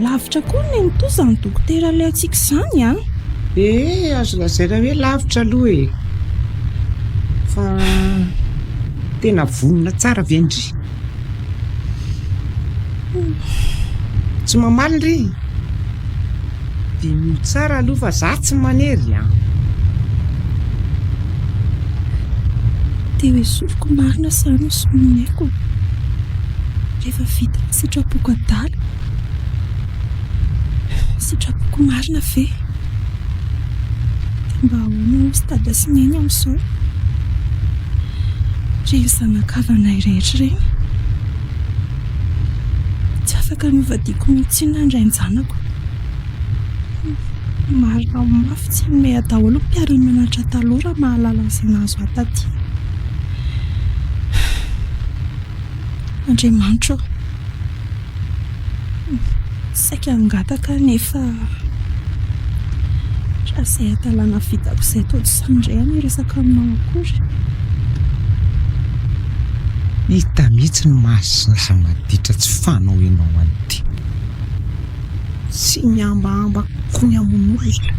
Speaker 4: lavitra koa ny mitozany dokotera ilay antsika izany
Speaker 2: azo lazaina hoe lavitra aloha fa tena vonona tsara vendry tsy mamaly ry dia mio tsara aloha fa za tsy manery
Speaker 4: dia hoe soroko marina sano sominaiko rehefa vita sitrapoko adala sitrapoko marina ve mba ahoana sy tada sy neny amin'izao reny zanakavanay rehetra reny tsy afaka novadiako mihitsy nandrain-janako marina mafy tsy may daholo mpiara-mianatra taloha raha mahalala izay nahazo ataty Andriamanitra saika angataka nefa raha izay atalana vitako izay tao tsy sandray any resaka aminao akory
Speaker 2: hita mihitsy ny mahazaza maditra tsy fanao ianao an'ity sy miambahamba koa ny amon'olona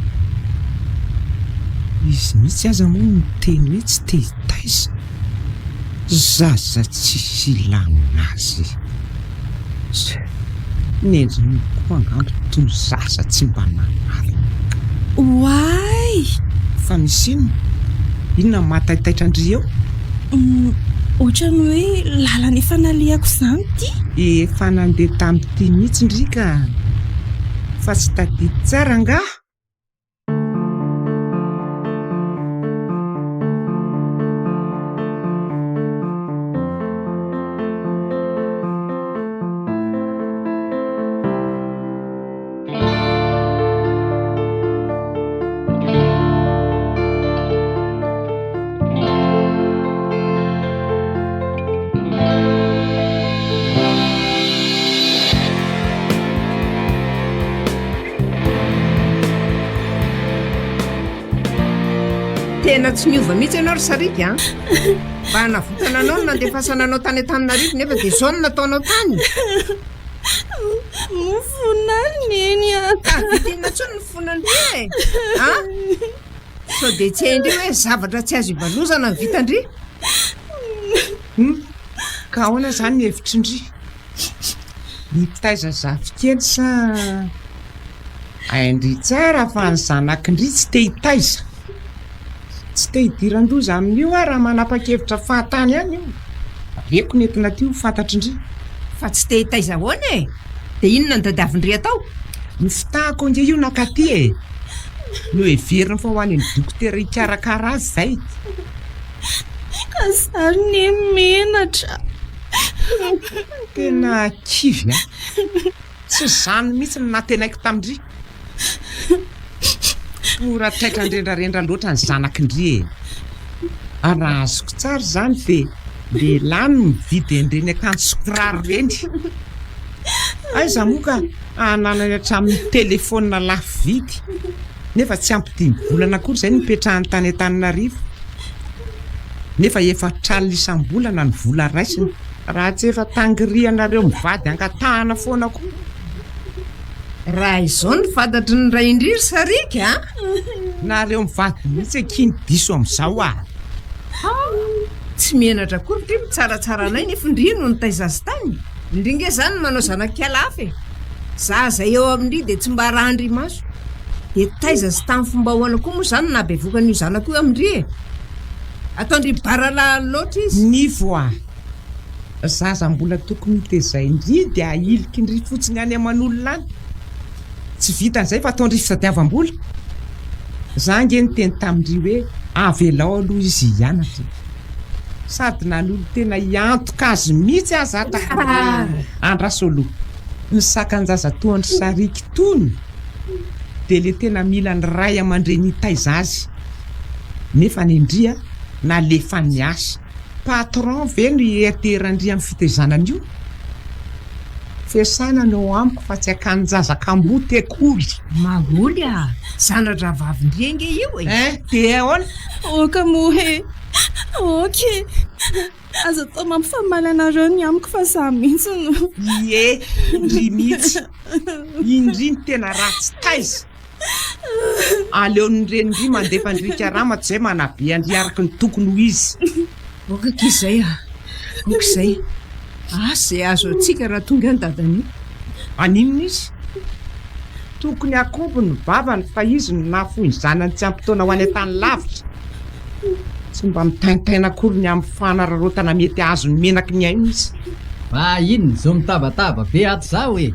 Speaker 2: izy mihitsy aza moa ny teny hoe tsy te hitaiza zaza tsisy ilaminazy nendriny koa angamba toy zaza tsy mba nanala
Speaker 4: oay
Speaker 2: fa misy inona mahataitaitra andry eo
Speaker 4: ohatrany hoe lalana efa nalehako izany ty
Speaker 2: efa nandeha tamin'ity mihitsy ndrika fa tsy tadidy tsara ngah
Speaker 3: tena tsy miova mihitsy ianao ry sarika mba hanavotana anao no nandefasana anao tany Antananarivo nefa dia izao no nataonao tany
Speaker 4: mofonary neny
Speaker 3: vitena tso ny fonandry sao dia tsy haindry hoe zavatra tsy azo ibalozana ny vitandry
Speaker 2: ka ahoana izany ny hevitrindry nitaiza zavikely sa aindry tsara fa ny zanakindry tsy te hitaiza tsy te hidiran-doza amin'io raha manapa-kevitra fahatany ihany io reko nentina ty ho fantatrindry
Speaker 3: fa tsy te hitaiza ahoana dia inona ny dadiavindry atao
Speaker 2: ny fitahako nge io nakaty no heveriny fa ho any ny dokotera hikarakara azy izay
Speaker 4: ka zary ny menatra
Speaker 2: tena kivy tsy zany mihitsy ny natenaiko tamindry ora traitra nrendrarendra loatra ny zanakindry raha azoko tsara izany dia lehilahy no mividy endreny akanjo sokiraro reny aiza moa ka hananany hatramin'ny telefona lafo vidy nefa tsy ampidimy volana akory izay nipetrahany tany an-Taninarivo nefa efa traly isam-bolana ny vola raisiny raha tsy efa tangirianareo mivady angatahana foana koa
Speaker 3: raha izao ny fantatry ny ray indriry sarika
Speaker 2: nareo mivady mihitsy akiny diso amin'izao
Speaker 3: tsy mienatra kory ty mitsaratsara anay nefa indrino no nitaiza azy tany indringe zany manao zanak-kialafa za zay eo amin'ndry dia tsy mba raha andrimaso dia taiza azy tamin'ny fomba hoana koa moa zany na be vokan'io zanako io amindry ataondry baralahany loatra izy
Speaker 2: ny voa zaza mbola tokony hitezay indry dia ahiliky indry fotsiny any aman'olona any tsy vitan'izay fa ataondry fisadiavam-bola za nge nyteny tamindry hoe avelao aloha izy hianatra sady nan'olo tena hiantoka azy mihitsy azy andrasoloha ny sakan-jaza toandry sariky tony dia le tena mila ny ray aman-dreny hitaiza azy nefa ny indria na lefa ny asa patron ve no ieterandry amin'ny fitaizanana io fiasana no amiko fa tsy akanjazaka-mbo tekoly
Speaker 3: maholy zanatra vavindrenge io
Speaker 2: dia ahoana
Speaker 4: oka mohe ok aza tao mampifamaly anareo ny amiko fa za mihitsy no
Speaker 2: indry mihitsy indry ny tena ratsy taiza aleo nyreny mandefa andrika rama tsy zay manabe andry araky ny tokony ho izy
Speaker 3: okakizay okizay zay azo atsika raha tonga ny dadany
Speaker 2: aninona izy tokony akompony vavany fa izy no nafoiny zanany tsy ampitoana ho any an-tany lavitra tsy mba mitaintaina akory ny amin'ny fanararotana mety azo ny menaky ny aino izy
Speaker 6: fa inony zao mitabataba be ato zao e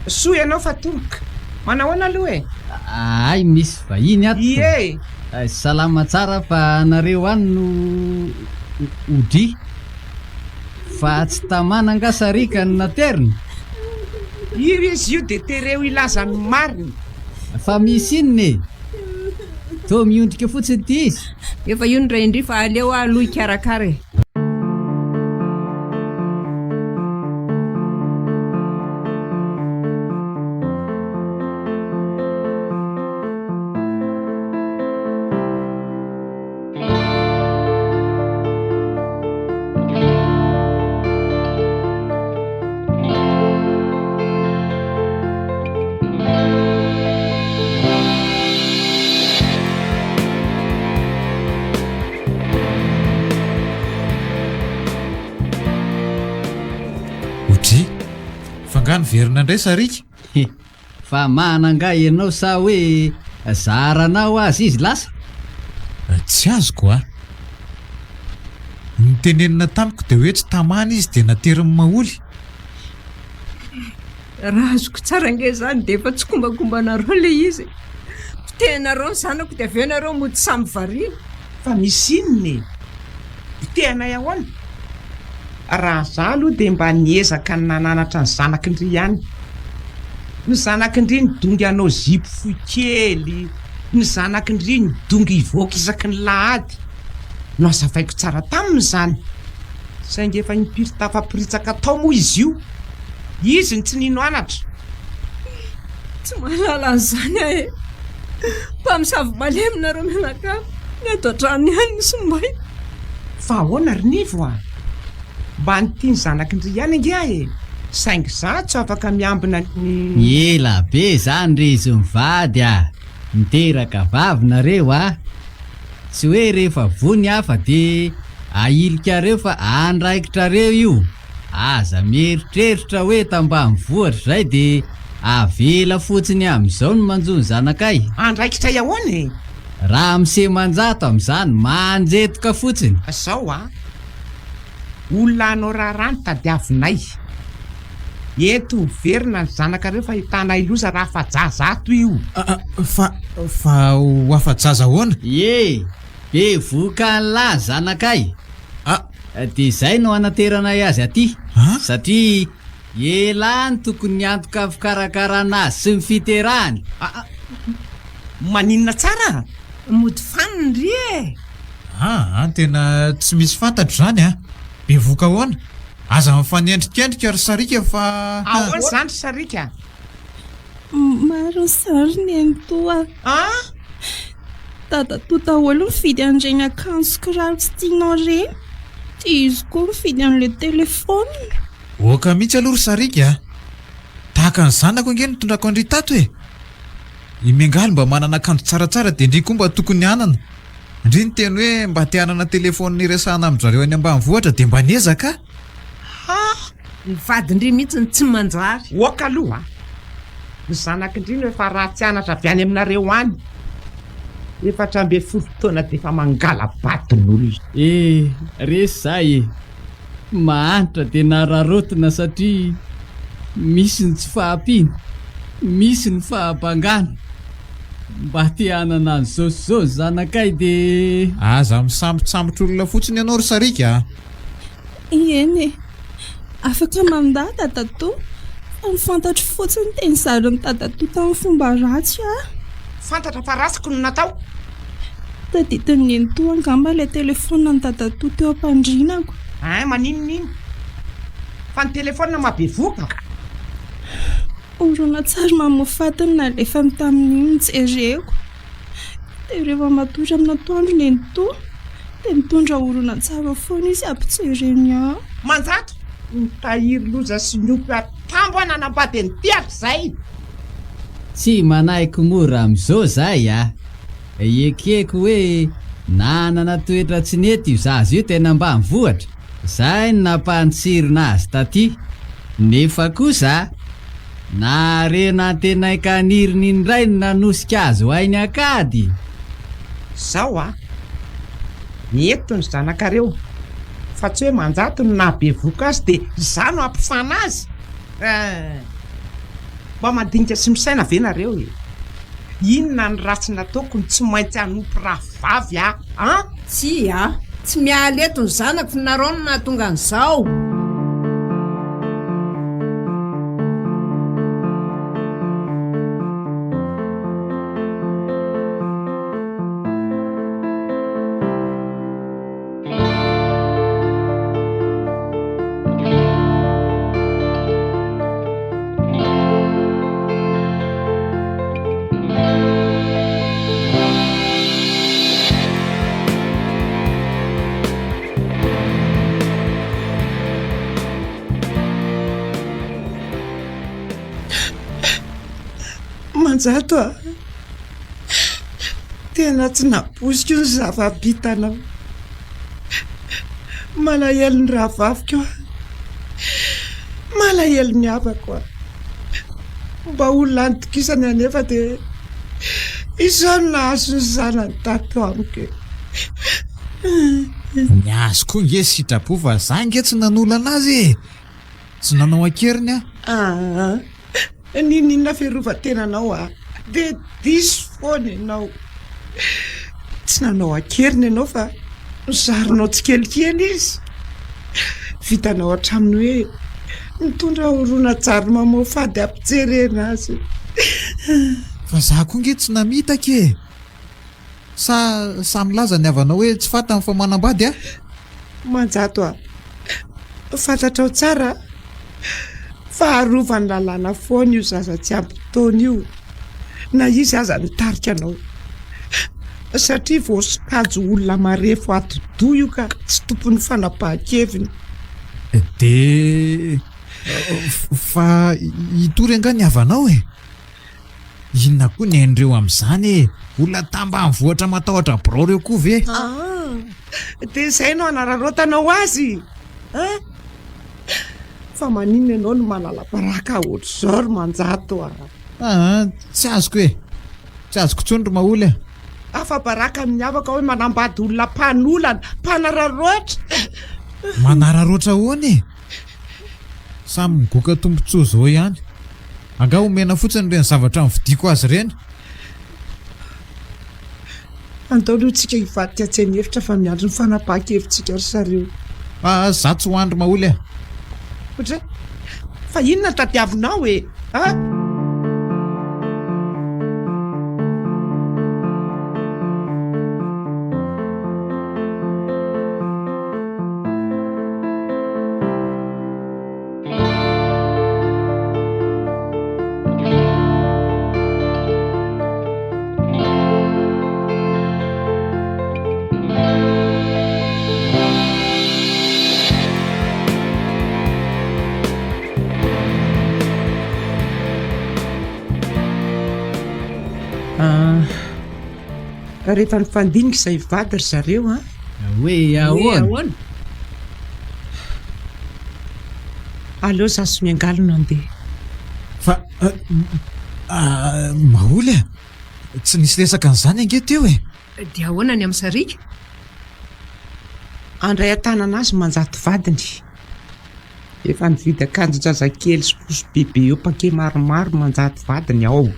Speaker 2: soa ianao fa tomboka manahoana aloha
Speaker 6: ay misy vahiny ato salama tsara fa nareo any no ody fa tsy tamana angasarika ny naterina
Speaker 2: io izy io dia tereo ilaza ny marina
Speaker 6: fa misy inony to miondrika fotsiny ty izy
Speaker 3: efa io ny ray indry fa aleo aloha ikarakara
Speaker 1: verina indray sarika
Speaker 6: fa mananga ianao sa hoe zaranao azy izy lasa
Speaker 1: tsy azoko nitenenina tamiko dia hoe tsy tamana izy dia nateriny maholy
Speaker 3: raha azoko tsara nge zany dia efa tsy kombakombanareo le izy pitenareo ny zanako dia avenareo mody samy variana
Speaker 2: fa misy inony pitehanay ahoana raha za aloha dia mba niezaka ny nananatra ny zanakindry ihany ny zanakindry nydongy anao zipo foy kely ny zanakindry nydongy ivoaka isaky ny lahady no azavaiko tsara taminy zany saingy efa impiry tafampiritsaka tao moa izy io izy ny tsy nino anatra
Speaker 3: tsy mahalala zany ahe mpamisavy maleminareo menaka ny ato an-trano ihany ny sombay
Speaker 2: fa ahoana rinivo mba nytiany zanakindry ihany nge saingy za tsy afaka miambina
Speaker 6: ny ela be zany re izy mivady miteraka vavinareo tsy hoe rehefa vony fa dia ahilikareo fa andraikitrareo io aza mieritreritra hoe tambany vohatra zay dia avela fotsiny amin'izao no manjony zanakay
Speaker 2: andraikitra iahoana
Speaker 6: raha mise manjato amin'izany manjetoka fotsiny
Speaker 2: zao olona anao raharano tadiavinay eto verina ny zanakareo fa hitana iloza raha fajazato io
Speaker 1: fa ho afa-jaza ahoana
Speaker 6: be voka nylahy zanakay dia izay no anateranay azy aty satria elany tokony ny antoka fikarakarana azy sy ny fiterahany
Speaker 2: maninona tsara
Speaker 3: mody fanindry
Speaker 1: tena tsy misy fantatro zany be voka ahoana aza mifanendrikendrika ry sarika fa
Speaker 2: ahoana zany sarika
Speaker 4: Maro sary ny antoa Tantara daholo mividy an'ireny akanjo sy kiraro tsy tianao ireny. Dia izy koa mividy an'ilay telefona.
Speaker 1: Oka mihitsy aloha ry sarika. Tahaka ny zanako ange ny tondrako andry tato e. I Mengaly mba manana akanjo tsaratsara dia indry koa mba tokony hanana. Indry ny teny hoe mba te hanana telefona niresahana amin'izareo any ambanivohitra dia mba niezaka.
Speaker 3: Ny vadindry mihitsy ny tsy manjary.
Speaker 2: Oka aloha ny zanako indriny efa ratsy anatra avy any aminareo any. Efatra amby folo taona dia efa mangala batin'olona.
Speaker 6: Resy zay e. Mahantra dia nararotina satria misy ny tsy fahampiana, misy ny fahabangana. Mba te hanana an'izao zanakay dia
Speaker 1: Aza misambosambotra olona fotsiny ianao ry sarika.
Speaker 4: Eny e, afaka mandata tato. Fa nifantatro fotsiny teny zareo ny tatato tamin'ny fomba ratsy
Speaker 2: Fantatra fa ratsiko no natao.
Speaker 4: Tadidin'ny antoa angamba ilay telefona ny tatato teo am-pandrinako.
Speaker 2: Maninonino? Fa ny telefona mahabevoka.
Speaker 4: Orona tsara mamofatiny na lefa tamin'iny jereko. Dia rehefa matory amin'ny atoandro ny antoa dia mitondra orona tsara foana izy ampijereny aho.
Speaker 2: Manjato nitahiry loza sy niompy atambo nanambady ny tiako izay.
Speaker 6: tsy manaiky mora amin'izao zay ekeko hoe nanana toetra tsy nety io zazy io tena mba mivoatra. Zay ny nampahatsirina azy taty. Nefa kosa narena tena kaniriny indray ny nanosika azy ho ainy akady.
Speaker 2: Zao mieto ny zanakareo. Fa tsy hoe manjato no nahabevoka azy dia izaho no ampifana azy. Mba mandinika sy misaina ve nareo e? Inona ny ratsy nataoko ny tsy maintsy hanompo rahavavy
Speaker 3: Tsy mialy eto ny zanako finarao no nahatonga an'izao.
Speaker 2: Manjato tena tsy naposiko ny zava-bitanao. Malahelo ny rahavaviko malahelo ny havako mba olona antokisany anefa dia izao no nahazo ny zanany tato amiko.
Speaker 1: Ny azo koa nge sitrapo fa za nge tsy nanolo anazy. Tsy nanao akeriny
Speaker 2: Ninina fiarovan-tenanao dia diso foana ianao. Tsy nanao akeriny ianao fa zarinao tsikelikely izy. Vitanao hatraminy hoe mitondra orona tsara mamofady ampijerena azy.
Speaker 1: Fa za koa nge tsy namitaka e. Sa milaza ny havanao hoe tsy fantany fa manambady
Speaker 2: Manjato fantatrao tsara fa arovany lalàna foana io zaza tsy ampy taona io. Na izy aza nitarika anao satria voasikajo olona marefo atodoa io ka tsy tompony fanapahan-keviny.
Speaker 1: Dia fa itory anga ny havanao e. Inona koa ny hain'ireo amin'izany e? Olona tambanivohitra matahotra birao reo koa ve?
Speaker 2: Dia izay no anararotanao azy fa maninona ianao no manala-baraka ohatr'izao ry Manjato
Speaker 1: Tsy azoko e. Tsy azoko tsony ry maholy
Speaker 2: afa baraka amin'ny havaka hoe manambady olona mpanolana mpanararoatra.
Speaker 1: Manararoatra hoana e. Samy migoka tombontsoa zao ihany. Anga omena fotsiny ireny zavatra mividiko azy ireny.
Speaker 2: Andao aloha tsika hivadika tsy hevitra fa miandro ny fanapahan-kevitsika ry sareo.
Speaker 1: Za tsy hoandry maholy
Speaker 2: Otra fa inona tadiavinao e? Rehefa nifandinika izay vady ry zareo a
Speaker 6: hoe ahoana?
Speaker 2: aleo za sy miangalona andeha.
Speaker 1: Fa maholy tsy nisy resaka an'izany ange teo e.
Speaker 3: dia ahoana ny amin'ny sarika?
Speaker 2: Andray an-tanana azy manjato vadiny. Efa nividy akanjo zazakely sy posy bebe eo pake maromaro manjato vadiny ao.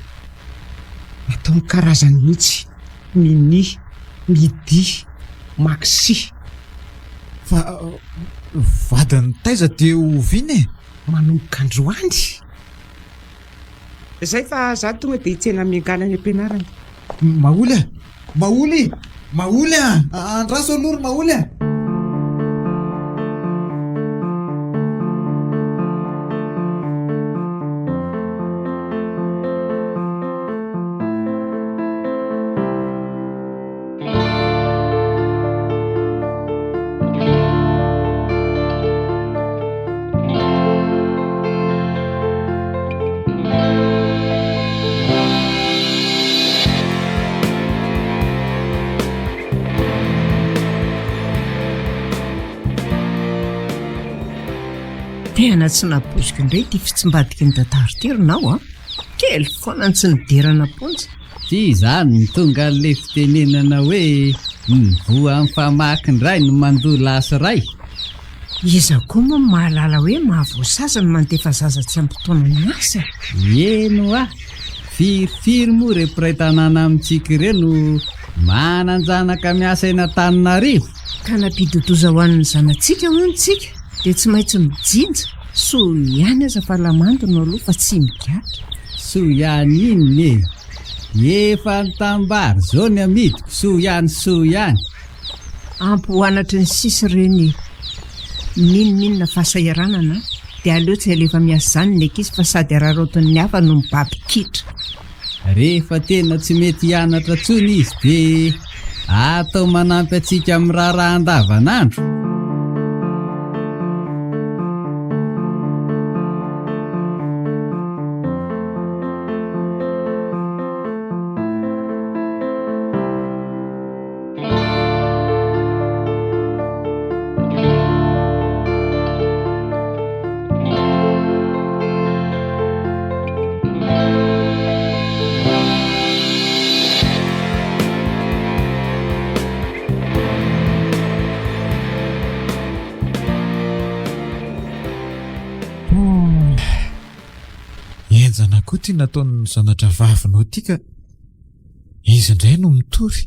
Speaker 2: Atao ny karazany mihitsy. Mini, midi, maxi.
Speaker 1: Fa vadiny taiza dia oviana e.
Speaker 2: Manomboka androany. Izay fa za tonga dia hitsena miangalana any am-pianarana.
Speaker 1: Maholy andraso alory maholy.
Speaker 3: Tena tsy naposiko indray ty fitsimbadiky ny tataroteronao a. Kely foana tsy niderana pontsy.
Speaker 6: Tsy izany ny tonga n'le fitenenana hoe mivoa amin'ny famaky indray no mandoa lasy ray.
Speaker 3: Iza koa moa mahalala hoe mahavoasaza no mantefa zaza tsy ampitoana ny asa.
Speaker 6: Eno a, firifiry moa re mpiray-tanàna amintsika ireo mananjanaka miasa eny Antananarivo.
Speaker 3: Ka nampidodoza ho an'ny zanatsika hono tsika. Dia tsy maintsy mijinja. So ihany aza fa lamandona aloha fa tsy migatra.
Speaker 6: So ihany inona e. Efa nitambary zao ny amidiko. So ihany.
Speaker 3: Ampy ho anatry ny sisy reny mininna fahasahiranana. Dia aleo tsy alefa miasa zany ny ankizy fa sady araroton'ny hafa no mibaby kitra.
Speaker 6: Rehefa tena tsy mety hianatra tsony izy dia atao manampy atsika amin'ny raharaha andavanandro.
Speaker 1: Enjana koa ty nataon'ny zanatra vavinao ty ka izy indray no mitory.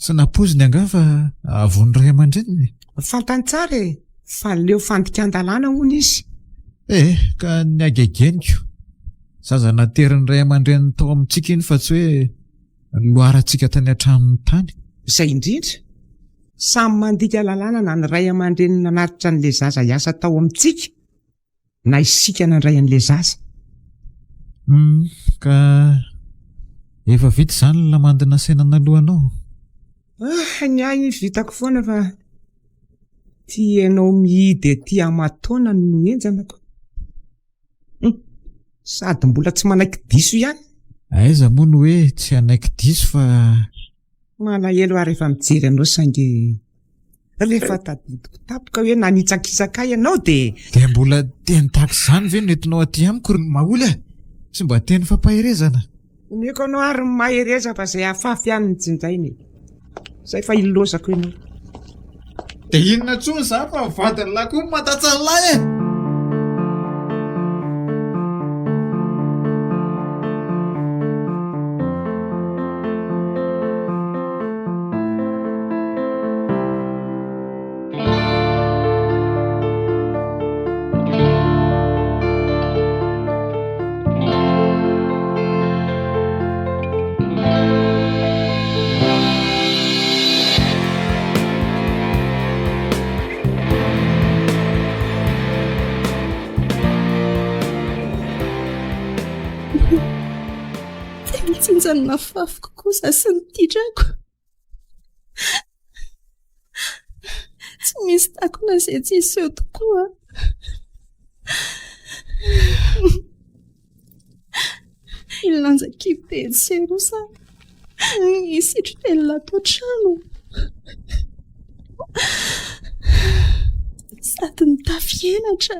Speaker 1: Sy napoziny anga fa avony ray aman-dreniny.
Speaker 2: Fantany tsara e, fa leo fandikan-dalàna hono izy.
Speaker 1: Ka ny agageniko. Zaza nateriny ray aman-dreniny tao amintsika iny fa tsy hoe loarantsika tany hatramin'ny tany.
Speaker 2: Izay indrindra. Samy mandika lalàna na ny ray aman-dreniny nanatitra an'le zaza hiasa tao amintsika. Na isika nandray an'le zaza.
Speaker 1: Ka efa vita izany ny lamandina senana alohanao.
Speaker 2: Ny ahy vitako foana fa tianao mihidy ety amatona no enjanako. Sady mbola tsy manaiky diso ihany.
Speaker 1: Aiza moa no hoe tsy anaiky diso fa
Speaker 2: malahelo ary efa mijery anao sange rehefa tadidiko tapoka hoe nanitsakisaka ianao dia
Speaker 1: mbola teny tahaka izany ve no entinao aty amiko ry maholy tsy mba teny fampaherezana.
Speaker 2: Meko anao ary mahereza fa izay afafy ihany ny jinjainy. Izay fa ilosako ianao.
Speaker 1: Dia inona tsony za fa vadiny lahy koa matatsa ny lahy e.
Speaker 4: Tsinjany nafafiko kosa sy nitidrako. Tsy misy takona izay tsy iseho tokoa. ilanjakipetserosa isitritelona toatrano sady nitafienatra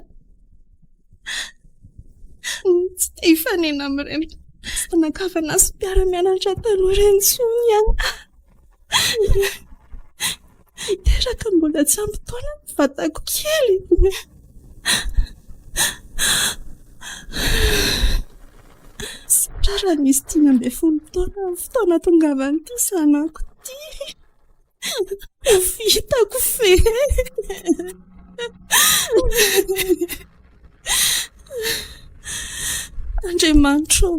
Speaker 4: tsy te hifanena amin'ireny zanakavana sy mpiara-mianatra taloha ireny tsony ihany hiteraka mbola tsy ampy taona ny vatako kely satra raha nisy 10 taona ny fotoana tongavan'ity zanako ty vitako fe Andriamanitro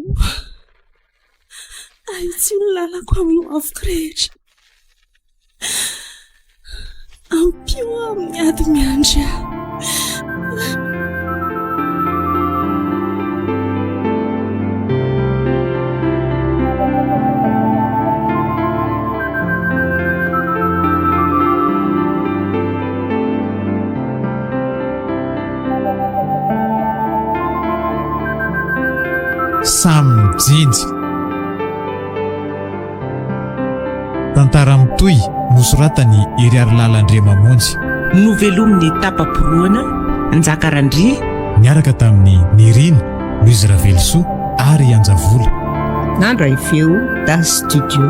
Speaker 4: aitsy ny lalako amin'ny avoko rehetra ampio amin'ny ady miandry aho
Speaker 1: Samy Mijinja. Tantara mitoy nosoratany Iry Arilalandriamamonjy.
Speaker 2: Novelomin'ny tapaporoana Njakarandria
Speaker 1: Niaraka tamin'ny Nirina Louise Ravelsoa ary Anjavola.
Speaker 3: Nandro ifeo da studio.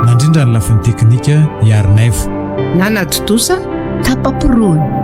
Speaker 1: Nandrindra ny lafiny teknika Yarnaivo.
Speaker 3: Nana totosa tapaporoana.